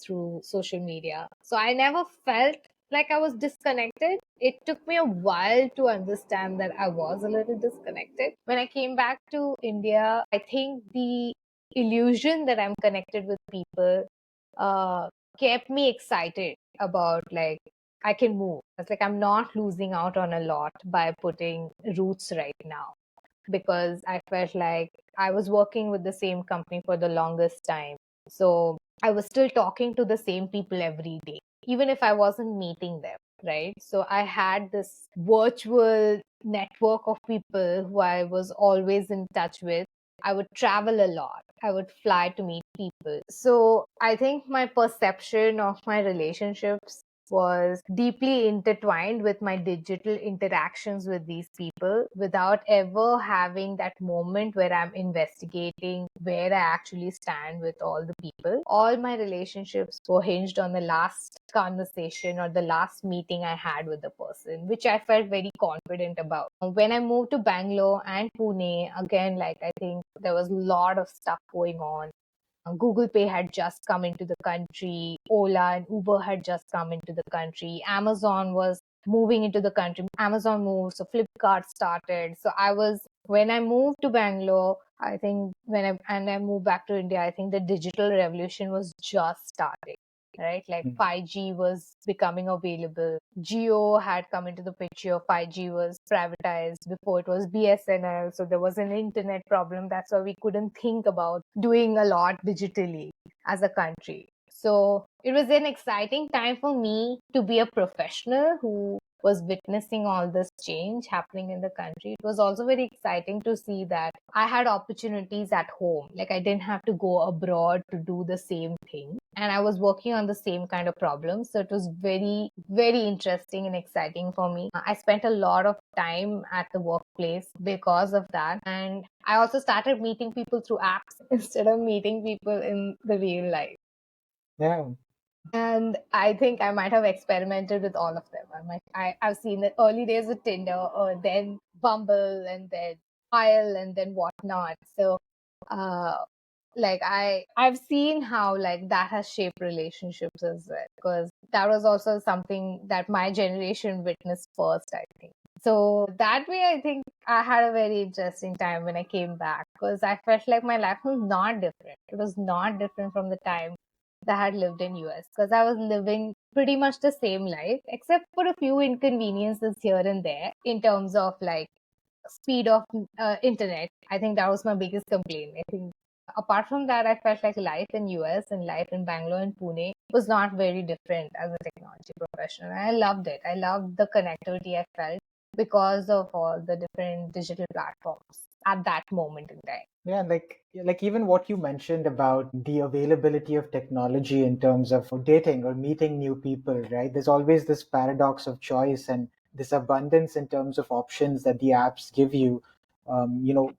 through social media. So I never felt like I was disconnected. It took me a while to understand that I was a little disconnected. When I came back to India, I think the illusion that I'm connected with people uh, kept me excited about like I can move. It's like I'm not losing out on a lot by putting roots right now, because I felt like I was working with the same company for the longest time. So I was still talking to the same people every day, even if I wasn't meeting them, right? So I had this virtual network of people who I was always in touch with. I would travel a lot. I would fly to meet people. So I think my perception of my relationships was deeply intertwined with my digital interactions with these people without ever having that moment where I'm investigating where I actually stand with all the people. All my relationships were hinged on the last conversation or the last meeting I had with the person, which I felt very confident about. When I moved to Bangalore and Pune, again, like I think there was a lot of stuff going on. Google Pay had just come into the country. Ola and Uber had just come into the country. Amazon was moving into the country. Amazon moved, so Flipkart started. So when I moved to Bangalore, I think I moved back to India, I think the digital revolution was just starting. Right, like 5G was becoming available. Geo had come into the picture. 5G was privatized before it was BSNL. So there was an internet problem. That's why we couldn't think about doing a lot digitally as a country. So it was an exciting time for me to be a professional who was witnessing all this change happening in the country. It was also very exciting to see that I had opportunities at home. Like I didn't have to go abroad to do the same thing. And I was working on the same kind of problems. So it was very, very interesting and exciting for me. I spent a lot of time at the workplace because of that. And I also started meeting people through apps instead of meeting people in the real life. Yeah. And I think I might have experimented with all of them. I've seen the early days of Tinder, or then Bumble, and then Kyle, and then whatnot. So, uh, I've seen how like that has shaped relationships as well, because that was also something that my generation witnessed first, I think. So that way, I think I had a very interesting time when I came back, because I felt like my life was not different. It was not different from the time that I had lived in US, because I was living pretty much the same life, except for a few inconveniences here and there in terms of like speed of internet. I think that was my biggest complaint. I think apart from that, I felt like life in US and life in Bangalore and Pune was not very different as a technology professional. And I loved it. I loved the connectivity I felt because of all the different digital platforms at that moment in time. Yeah, like even what you mentioned about the availability of technology in terms of dating or meeting new people, right? There's always this paradox of choice and this abundance in terms of options that the apps give you. You know,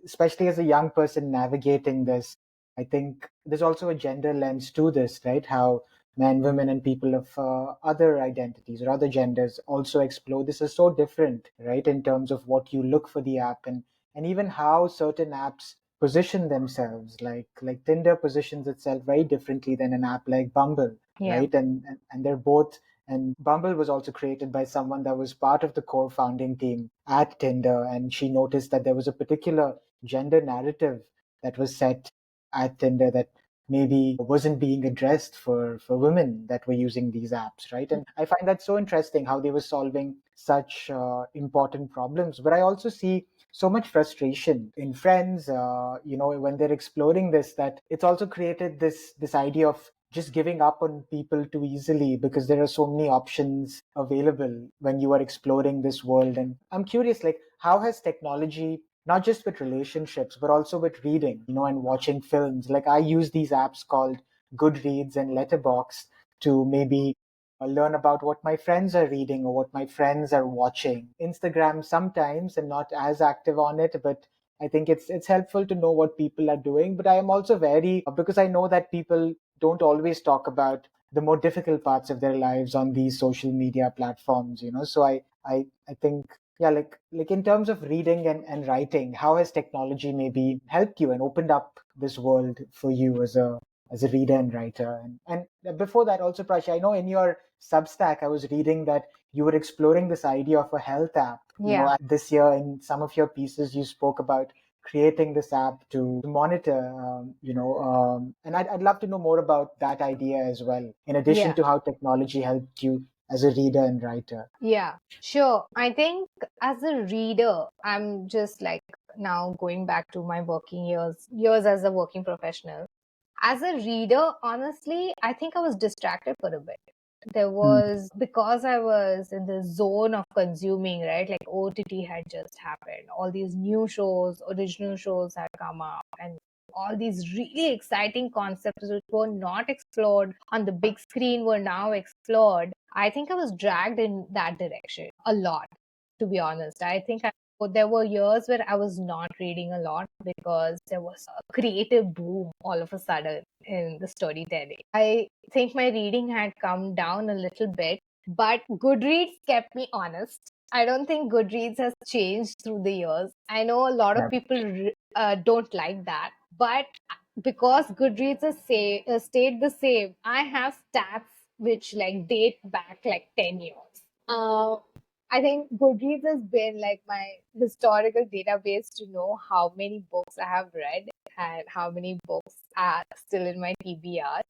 especially as a young person navigating this, I think there's also a gender lens to this, right? How men, women, and people of other identities or other genders also explore. This is so different, right? In terms of what you look for the app and even how certain apps position themselves, like Tinder positions itself very differently than an app like Bumble, Yeah. right? And they're both, and Bumble was also created by someone that was part of the core founding team at Tinder, and she noticed that there was a particular gender narrative that was set at Tinder that maybe wasn't being addressed for women that were using these apps, right? And I find that so interesting how they were solving such important problems. But I also see so much frustration in friends, when they're exploring this, that it's also created this idea of just giving up on people too easily because there are so many options available when you are exploring this world. And I'm curious, like, how has technology, not just with relationships but also with reading, and watching films, like I use these apps called Goodreads and Letterbox to maybe learn about what my friends are reading or what my friends are watching. Instagram sometimes, and not as active on it, but I think it's helpful to know what people are doing. But I am also very, because I know that people don't always talk about the more difficult parts of their lives on these social media platforms, so I think, yeah, like in terms of reading and writing, how has technology maybe helped you and opened up this world for you as a reader and writer? And before that also, Prachi, I know in your Substack, I was reading that you were exploring this idea of a health app. Yeah. This year in some of your pieces, you spoke about creating this app to monitor, and I'd love to know more about that idea as well, in addition Yeah. to how technology helped you as a reader and writer. Yeah, sure. I think as a reader, I'm just like now going back to my working years as a working professional. As a reader, honestly, I think I was distracted for a bit. There Hmm. was, because I was in the zone of consuming, right? Like OTT had just happened. All these new shows, original shows had come up, and all these really exciting concepts which were not explored on the big screen were now explored. I think I was dragged in that direction a lot, to be honest. There were years where I was not reading a lot because there was a creative boom all of a sudden in the storytelling. I think my reading had come down a little bit, but Goodreads kept me honest. I don't think Goodreads has changed through the years. I know a lot of people don't like that, but because Goodreads has stayed the same, I have stats which like date back like 10 years. I think Goodreads has been like my historical database to know how many books I have read and how many books are still in my TBR.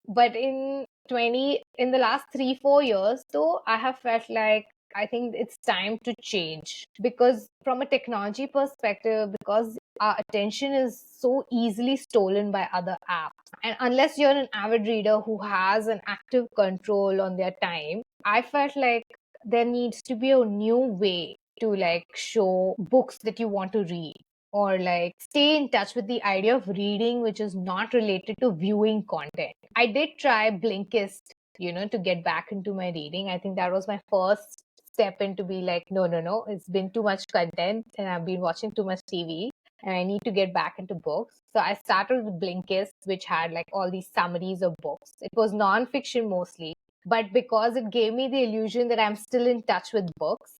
But in the last 3-4 years, though, I have felt like I think it's time to change because from a technology perspective, because our attention is so easily stolen by other apps. And unless you're an avid reader who has an active control on their time, I felt like there needs to be a new way to like show books that you want to read or like stay in touch with the idea of reading which is not related to viewing content. I did try Blinkist, to get back into my reading. I think that was my first step into be like, no, it's been too much content and I've been watching too much TV and I need to get back into books. So I started with Blinkist, which had like all these summaries of books. It was non-fiction mostly, but because it gave me the illusion that I'm still in touch with books,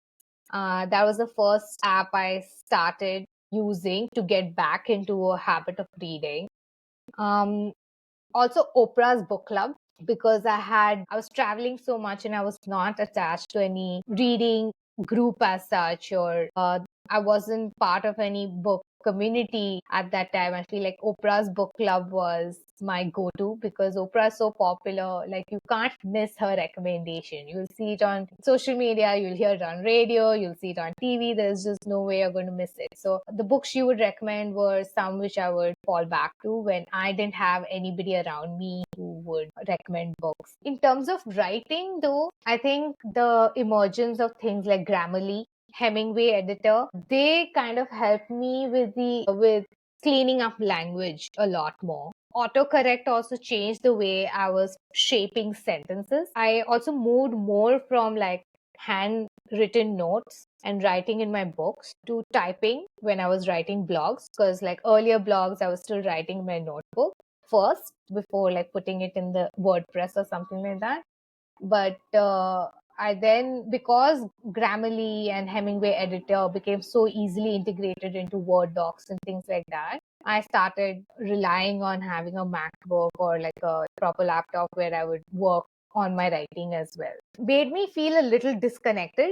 that was the first app I started using to get back into a habit of reading. Also, Oprah's book club, because I was traveling so much and I was not attached to any reading group as such, or I wasn't part of any book community at that time. I feel like Oprah's book club was my go-to because Oprah is so popular. Like you can't miss her recommendation. You'll see it on social media, you'll hear it on radio, you'll see it on TV. There's just no way you're going to miss it. So the books she would recommend were some which I would fall back to when I didn't have anybody around me who would recommend books. In terms of writing, though, I think the emergence of things like Grammarly, Hemingway editor, they kind of helped me with cleaning up language a lot more. Autocorrect also changed the way I was shaping sentences. I also moved more from like handwritten notes and writing in my books to typing when I was writing blogs, because like earlier blogs I was still writing in my notebook first before like putting it in the WordPress or something like that. But I then, because Grammarly and Hemingway editor became so easily integrated into Word docs and things like that, I started relying on having a MacBook or like a proper laptop where I would work on my writing as well. Made me feel a little disconnected,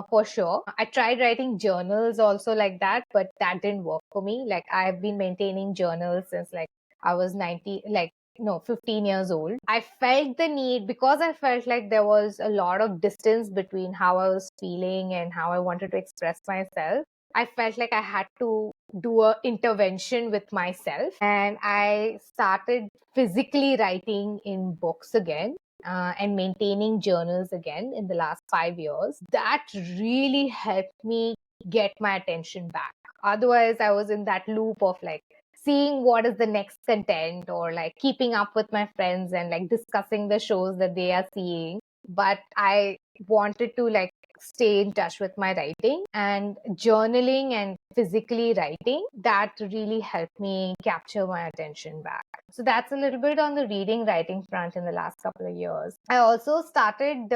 for sure. I tried writing journals also like that, but that didn't work for me. Like I've been maintaining journals since like I was 15 years old. I felt the need, because I felt like there was a lot of distance between how I was feeling and how I wanted to express myself. I felt like I had to do a intervention with myself, and I started physically writing in books again. And maintaining journals again in the last 5 years. That really helped me get my attention back. Otherwise, I was in that loop of like seeing what is the next content or like keeping up with my friends and like discussing the shows that they are seeing. But I wanted to like stay in touch with my writing, and journaling and physically writing, that really helped me capture my attention back. So that's a little bit on the reading writing front in the last couple of years. I also started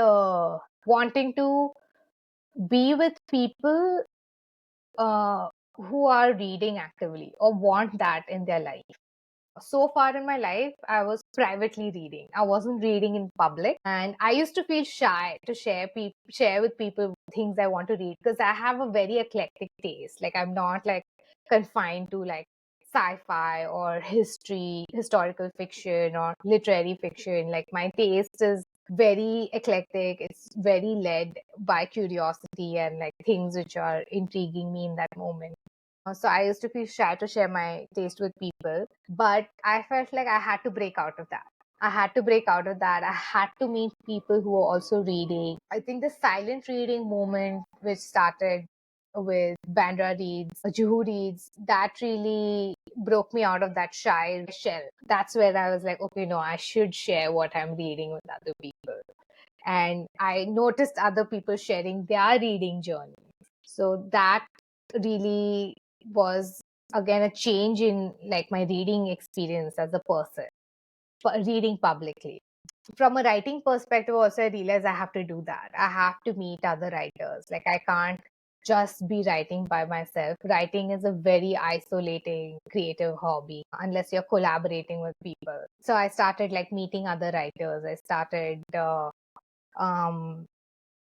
wanting to be with people who are reading actively or want that in their life. So far in my life, I was privately reading. I wasn't reading in public, and I used to feel shy to share with people things I want to read because I have a very eclectic taste. Like I'm not like confined to like sci-fi or historical fiction or literary fiction. Like my taste is very eclectic. It's very led by curiosity and like things which are intriguing me in that moment. So I used to feel shy to share my taste with people, but I felt like I had to break out of that. I had to break out of that. I had to meet people who were also reading. I think the silent reading movement, which started with Bandra reads, Juhu reads, that really broke me out of that shy shell. That's where I was like, okay, no, I should share what I'm reading with other people. And I noticed other people sharing their reading journey. So that really was again a change in like my reading experience as a person, reading publicly. From a writing perspective also, I realized I have to do that. I have to meet other writers. Like I can't just be writing by myself. Writing is a very isolating creative hobby unless you're collaborating with people. So I started like meeting other writers. I started um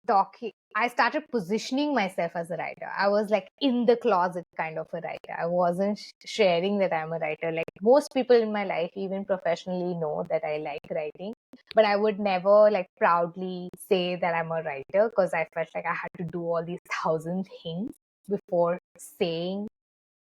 talking. I started positioning myself as a writer. I was like in the closet kind of a writer. I wasn't sharing that I'm a writer. Like most people in my life, even professionally, know that I like writing, but I would never like proudly say that I'm a writer because I felt like I had to do all these thousand things before saying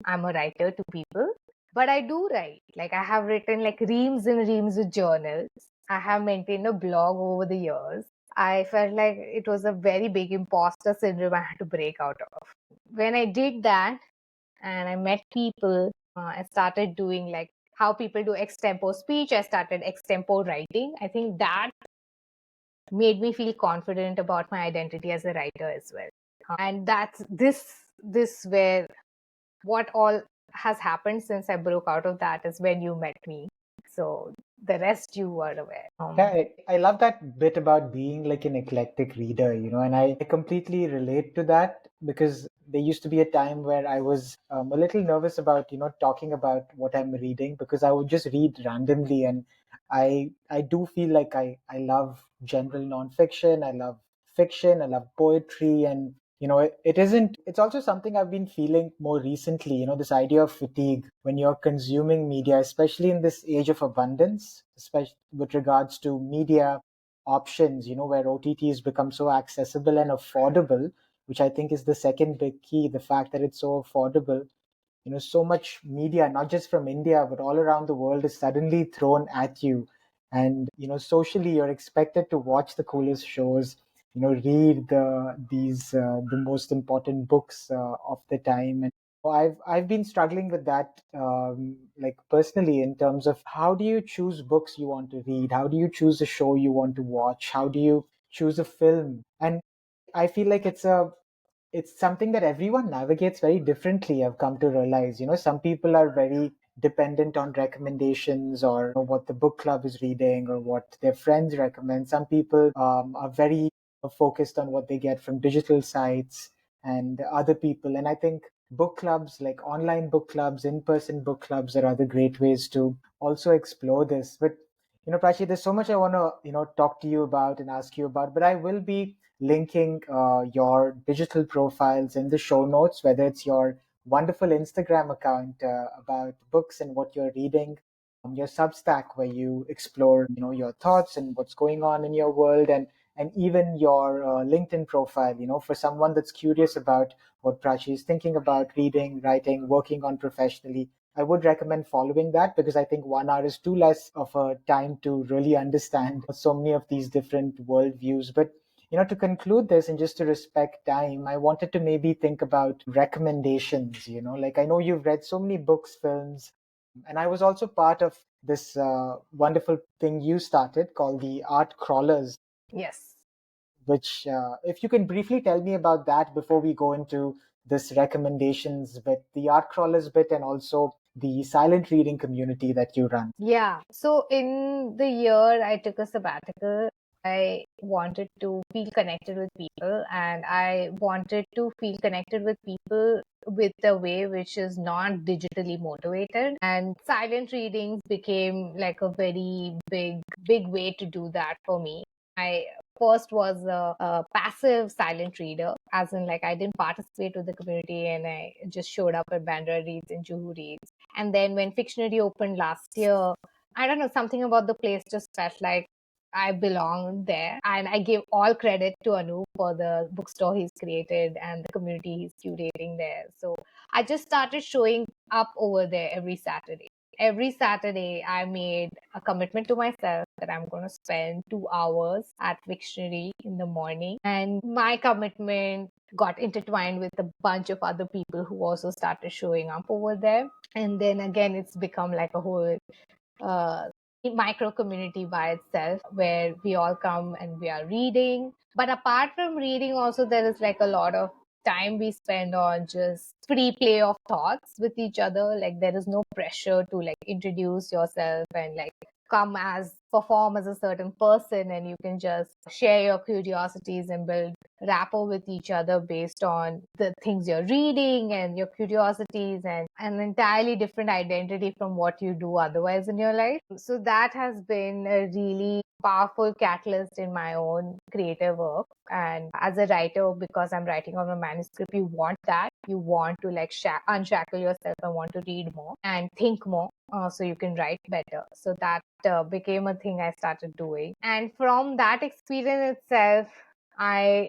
I'm a writer to people. But I do write. Like I have written like reams and reams of journals. I have maintained a blog over the years. I felt like it was a very big imposter syndrome I had to break out of. When I did that and I met people, I started doing like how people do extempo speech. I started extempo writing. I think that made me feel confident about my identity as a writer as well. And that's this where what all has happened since I broke out of that is when you met me. So the rest you are aware. Yeah, I love that bit about being like an eclectic reader, and I completely relate to that because there used to be a time where I was a little nervous about, talking about what I'm reading because I would just read randomly. And I do feel like I love general nonfiction, I love fiction, I love poetry. And, it's also something I've been feeling more recently, this idea of fatigue when you're consuming media, especially in this age of abundance, especially with regards to media options, where OTTs become so accessible and affordable, which I think is the second big key, the fact that it's so affordable. So much media, not just from India, but all around the world is suddenly thrown at you. And, socially, you're expected to watch the coolest shows, read the most important books of the time. And I've been struggling with that, like personally, in terms of how do you choose books you want to read? How do you choose a show you want to watch? How do you choose a film? And I feel like it's something that everyone navigates very differently. I've come to realize, some people are very dependent on recommendations or what the book club is reading or what their friends recommend. Some people are very focused on what they get from digital sites and other people. And I think book clubs, like online book clubs, in-person book clubs, are other great ways to also explore this. But Prachi, there's so much I want to talk to you about and ask you about, but I will be linking your digital profiles in the show notes, whether it's your wonderful Instagram account about books and what you're reading, your Substack where you explore, your thoughts and what's going on in your world, and even your LinkedIn profile, for someone that's curious about what Prachi is thinking about reading, writing, working on professionally. I would recommend following that because I think 1 hour is too less of a time to really understand so many of these different worldviews. But to conclude this and just to respect time, I wanted to maybe think about recommendations. Like I know you've read so many books, films, and I was also part of this wonderful thing you started called the Art Crawlers, Yes. which, if you can briefly tell me about that before we go into this recommendations bit, the Art Crawlers bit, and also the silent reading community that you run. Yeah. So in the year I took a sabbatical, I wanted to feel connected with people and I wanted to feel connected with people with a way which is not digitally motivated. And silent readings became like a very big way to do that for me. I first was a passive silent reader, as in like I didn't participate with the community and I just showed up at Bandra Reads and Juhu Reads. And then when Fictionary opened last year, I don't know, something about the place just felt like I belonged there. And I give all credit to Anu for the bookstore he's created and the community he's curating there. So I just started showing up over there every Saturday. Every Saturday, I made a commitment to myself that I'm going to spend 2 hours at Fictionary in the morning. And my commitment got intertwined with a bunch of other people who also started showing up over there. And then again, it's become like a whole uh, micro community by itself where we all come and we are reading. But apart from reading, also there is like a lot of time we spend on just free play of thoughts with each other. Like there is no pressure to like introduce yourself and like come as perform as a certain person, and you can just share your curiosities and build rapport with each other based on the things you're reading and your curiosities, and an entirely different identity from what you do otherwise in your life. So that has been a really powerful catalyst in my own creative work. And as a writer, because I'm writing on a manuscript, you want that. You want to like unshackle yourself and want to read more and think more, so you can write better. So that became a thing I started doing. And from that experience itself, I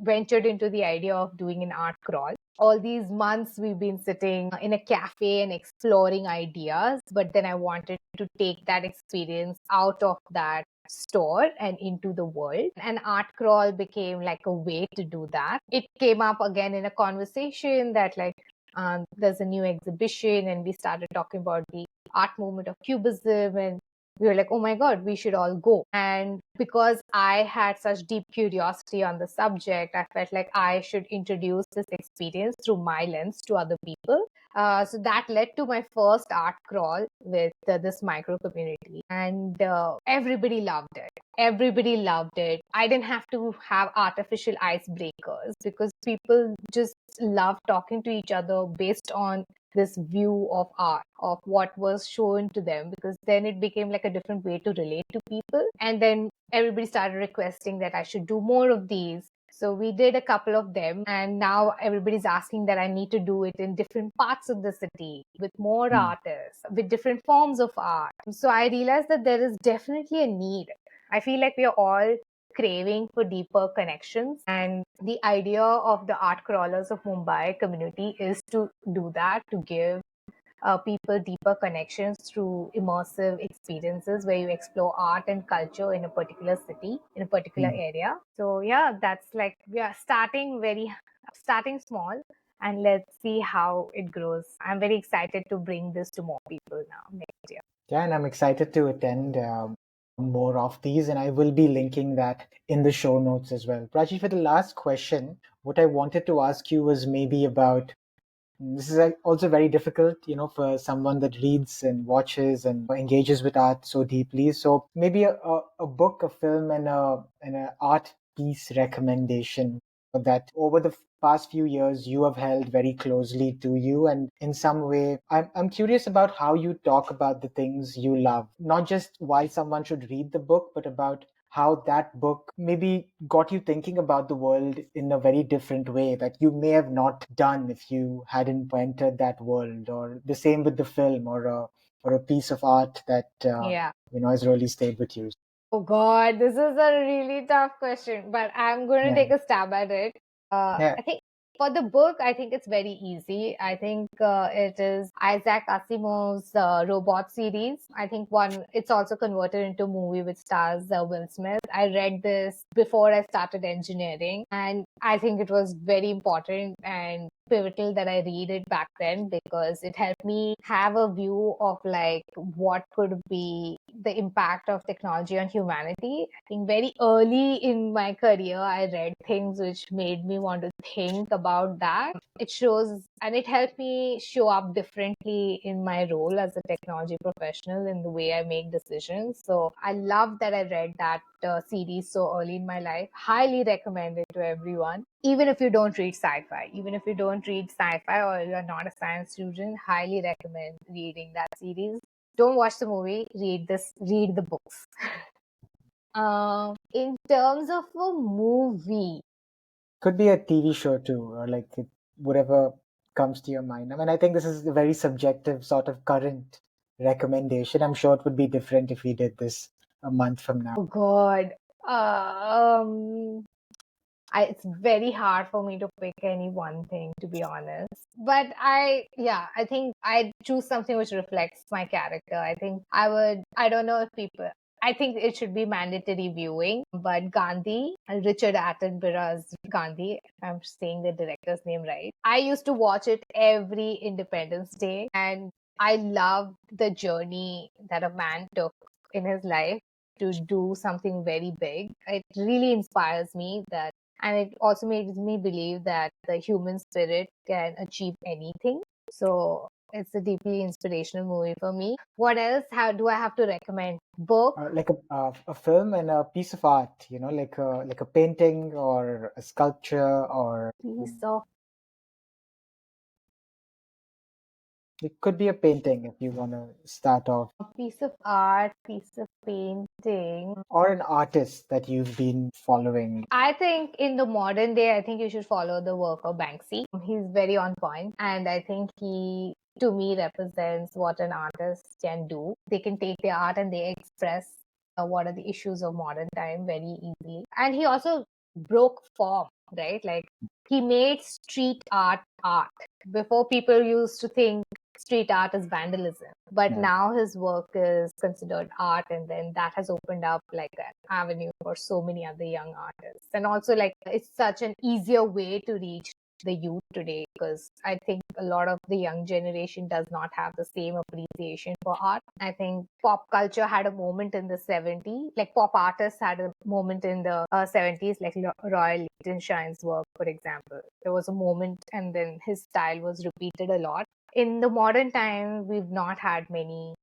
ventured into the idea of doing an art crawl. All these months we've been sitting in a cafe and exploring ideas, but then I wanted to take that experience out of that store and into the world. And art crawl became like a way to do that. It came up again in a conversation that like there's a new exhibition, and we started talking about the art movement of cubism, and we were like, oh my God, we should all go. And because I had such deep curiosity on the subject, I felt like I should introduce this experience through my lens to other people. So that led to my first art crawl with this micro community. And everybody loved it. Everybody loved it. I didn't have to have artificial icebreakers because people just love talking to each other based on this view of art, of what was shown to them, because then it became like a different way to relate to people. And then everybody started requesting that I should do more of these. So we did a couple of them, and now everybody's asking that I need to do it in different parts of the city with more artists, with different forms of art. So I realized that there is definitely a need. I feel like we are all craving for deeper connections, and the idea of the art crawlers of Mumbai community is to do that, to give people deeper connections through immersive experiences where you explore art and culture in a particular city, in a particular area. So yeah, that's like we are starting small, and let's see how it grows. I'm very excited to bring this to more people now next year. Yeah, and I'm excited to attend more of these, and I will be linking that in the show notes as well. Prachi, for the last question, what I wanted to ask you was maybe about this is also very difficult, for someone that reads and watches and engages with art so deeply. So maybe a book, a film, and an art piece recommendation that over the past few years you have held very closely to you, and in some way I'm curious about how you talk about the things you love, not just why someone should read the book, but about how that book maybe got you thinking about the world in a very different way that you may have not done if you hadn't entered that world, or the same with the film, or a piece of art that Yeah. has really stayed with you. Oh God, this is a really tough question, but I'm going to Yeah. take a stab at it. Yeah. I think for the book, I think it's very easy. I think it is Isaac Asimov's Robot series. I think it's also converted into a movie which stars Will Smith. I read this before I started engineering, and I think it was very important and pivotal that I read it back then, because it helped me have a view of like what could be the impact of technology on humanity. I think very early in my career, I read things which made me want to think about that. It shows, and it helped me show up differently in my role as a technology professional in the way I make decisions. So I love that I read that series so early in my life. Highly recommend it to everyone. Even if you don't read sci-fi, or you're not a science student, highly recommend reading that series. Don't watch the movie, read the books. In terms of a movie, Could be a TV show too, or like whatever comes to your mind. I mean, I think this is a very subjective sort of current recommendation. I'm sure it would be different if we did this a month from now. oh God, it's very hard for me to pick any one thing, to be honest. But I think I'd choose something which reflects my character. I think I don't know if people, I think it should be mandatory viewing. But Gandhi, Richard Attenborough's Gandhi, if I'm saying the director's name right, I used to watch it every Independence Day, and I loved the journey that a man took in his life to do something very big. It really inspires me that, and it also makes me believe that the human spirit can achieve anything. So it's a deeply inspirational movie for me. What else? How do I have to recommend? Book? Like a film and a piece of art, like a painting or a sculpture, or Piece of it could be a painting if you want to start off, piece of art, piece of painting. or an artist that you've been following. I think in the modern day, I think you should follow the work of Banksy. He's very on point, and I think he, to me, represents what an artist can do. They can take their art and they express what are the issues of modern time very easily. And he also broke form, right? Like he made street art art. Before, people used to think street art is vandalism, but Yeah. now his work is considered art, and then that has opened up like an avenue for so many other young artists. And also, like, it's such an easier way to reach the youth today, because I think a lot of the young generation does not have the same appreciation for art. I think pop culture had a moment in the 70s, like pop artists had a moment in the 70s, like Roy Lichtenstein's work, for example. There was a moment, and then his style was repeated a lot. In the modern time, we've not had many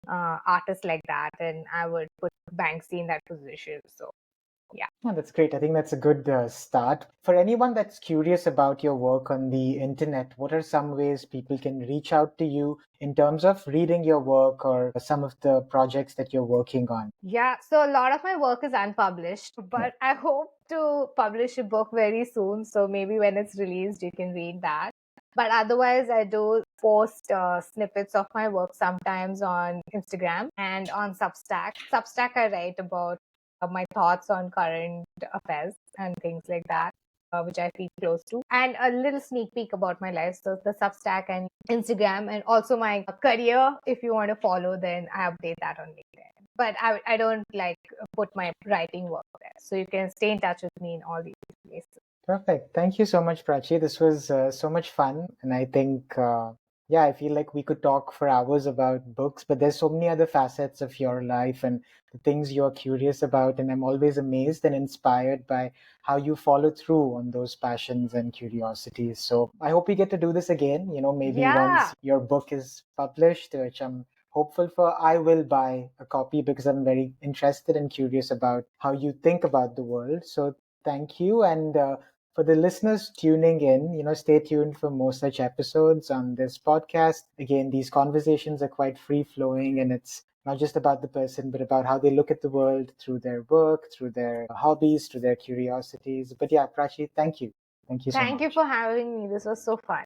artists like that, and I would put Banksy in that position. So, yeah. Oh, that's great. I think that's a good start. For anyone that's curious about your work on the internet, what are some ways people can reach out to you in terms of reading your work or some of the projects that you're working on? Yeah, so a lot of my work is unpublished, Yeah. but I hope to publish a book very soon. So maybe when it's released, you can read that. But otherwise, I do post snippets of my work sometimes on Instagram and on Substack. Substack, I write about my thoughts on current affairs and things like that, which I feel close to. And a little sneak peek about my life. So the Substack and Instagram, and also my career. If you want to follow, then I update that on LinkedIn. But I don't like put my writing work there. So you can stay in touch with me in all these places. Perfect. Thank you so much, Prachi. This was so much fun. And I think, yeah, I feel like we could talk for hours about books, but there's so many other facets of your life and the things you're curious about. And I'm always amazed and inspired by how you follow through on those passions and curiosities. So I hope we get to do this again, maybe Yeah. once your book is published, which I'm hopeful for. I will buy a copy because I'm very interested and curious about how you think about the world. So thank you. And for the listeners tuning in, stay tuned for more such episodes on this podcast. Again, these conversations are quite free flowing, and it's not just about the person, but about how they look at the world through their work, through their hobbies, through their curiosities. But yeah, Prachi, thank you. Thank you so Thank you much. for having me. This was so fun.